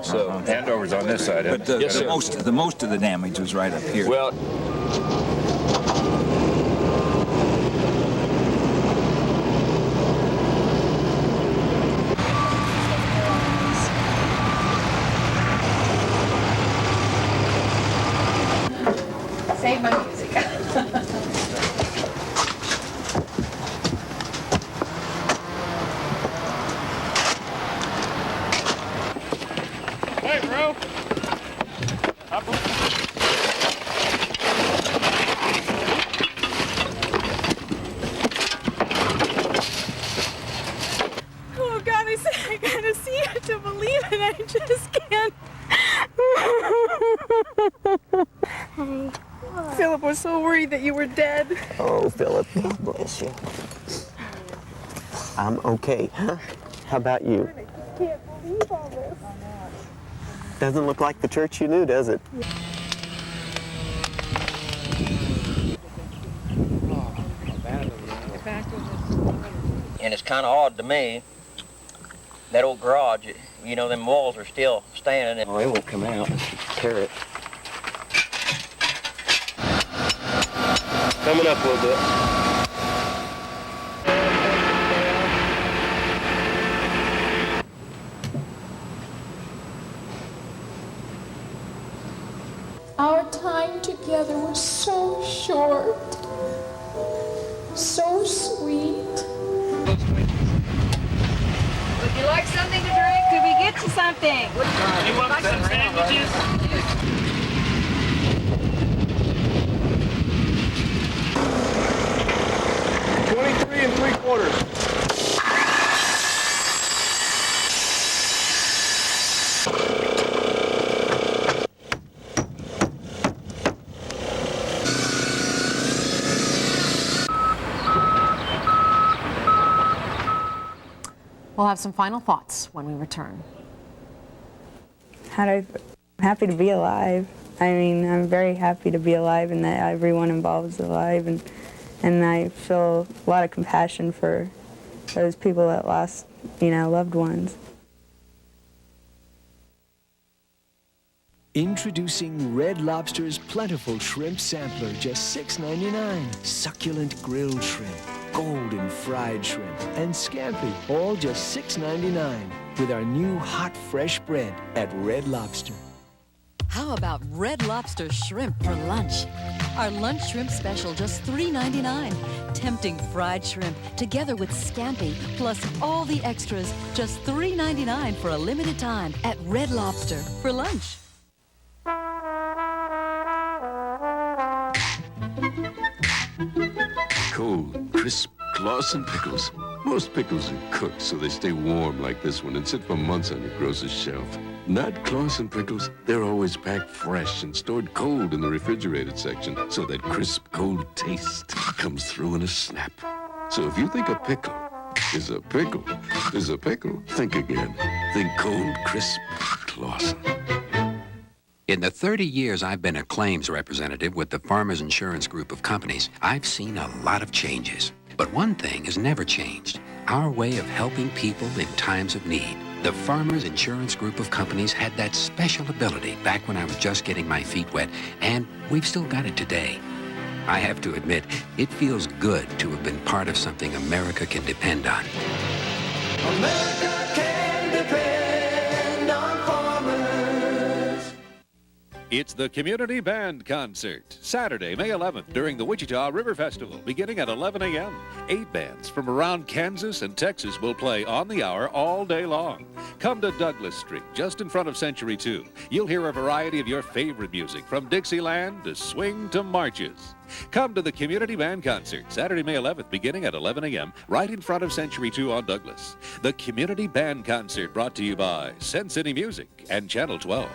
So Andover's on this side.
But the most of the damage was right up here.
Well,
Save my music.
Hey, bro.
Oh God, I said I gotta see it to believe it. I just can't. Hey. Philip was so worried that you were dead.
Oh, Philip, bless you. I'm okay, huh? How about you?
I can't believe all this.
Doesn't look like the church you knew, does it?
And it's kind of odd to me, that old garage, you know, them walls are still standing.
Oh, it won't come out. Tear it.
Coming up a little bit.
Our time together was so short, so sweet.
like something to drink? Could we get you something?
You want some sandwiches? 23 3/4.
We'll have some final thoughts when we return.
I'm happy to be alive. I mean, I'm very happy to be alive and that everyone involved is alive, and I feel a lot of compassion for those people that lost, loved ones.
Introducing Red Lobster's plentiful shrimp sampler, just $6.99. Succulent grilled shrimp, golden fried shrimp, and scampi, all just $6.99 with our new hot fresh bread at Red Lobster.
How about Red Lobster shrimp for lunch? Our lunch shrimp special, just $3.99. Tempting fried shrimp together with scampi, plus all the extras, just $3.99 for a limited time at Red Lobster for lunch.
Cold, crisp Clausen pickles. Most pickles are cooked so they stay warm like this one and sit for months on your grocer's shelf. Not Clausen pickles. They're always packed fresh and stored cold in the refrigerated section so that crisp, cold taste comes through in a snap. So if you think a pickle is a pickle, think again. Think cold, crisp Clausen.
In the 30 years I've been a claims representative with the Farmers Insurance Group of companies, I've seen a lot of changes. But one thing has never changed: our way of helping people in times of need. The Farmers Insurance Group of companies had that special ability back when I was just getting my feet wet, and we've still got it today. I have to admit, it feels good to have been part of something America can depend on.
America can depend on farmers.
It's the Community Band Concert, Saturday, May 11th, during the Wichita River Festival, beginning at 11 a.m. 8 bands from around Kansas and Texas will play on the hour all day long. Come to Douglas Street, just in front of Century 2. You'll hear a variety of your favorite music, from Dixieland to swing to marches. Come to the Community Band Concert, Saturday, May 11th, beginning at 11 a.m., right in front of Century 2 on Douglas. The Community Band Concert, brought to you by Sin City Music and Channel 12.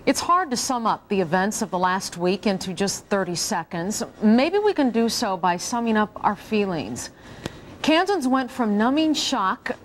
It's hard to sum up the events of the last week into just 30 seconds. Maybe we can do so by summing up our feelings. Kansans went from numbing shock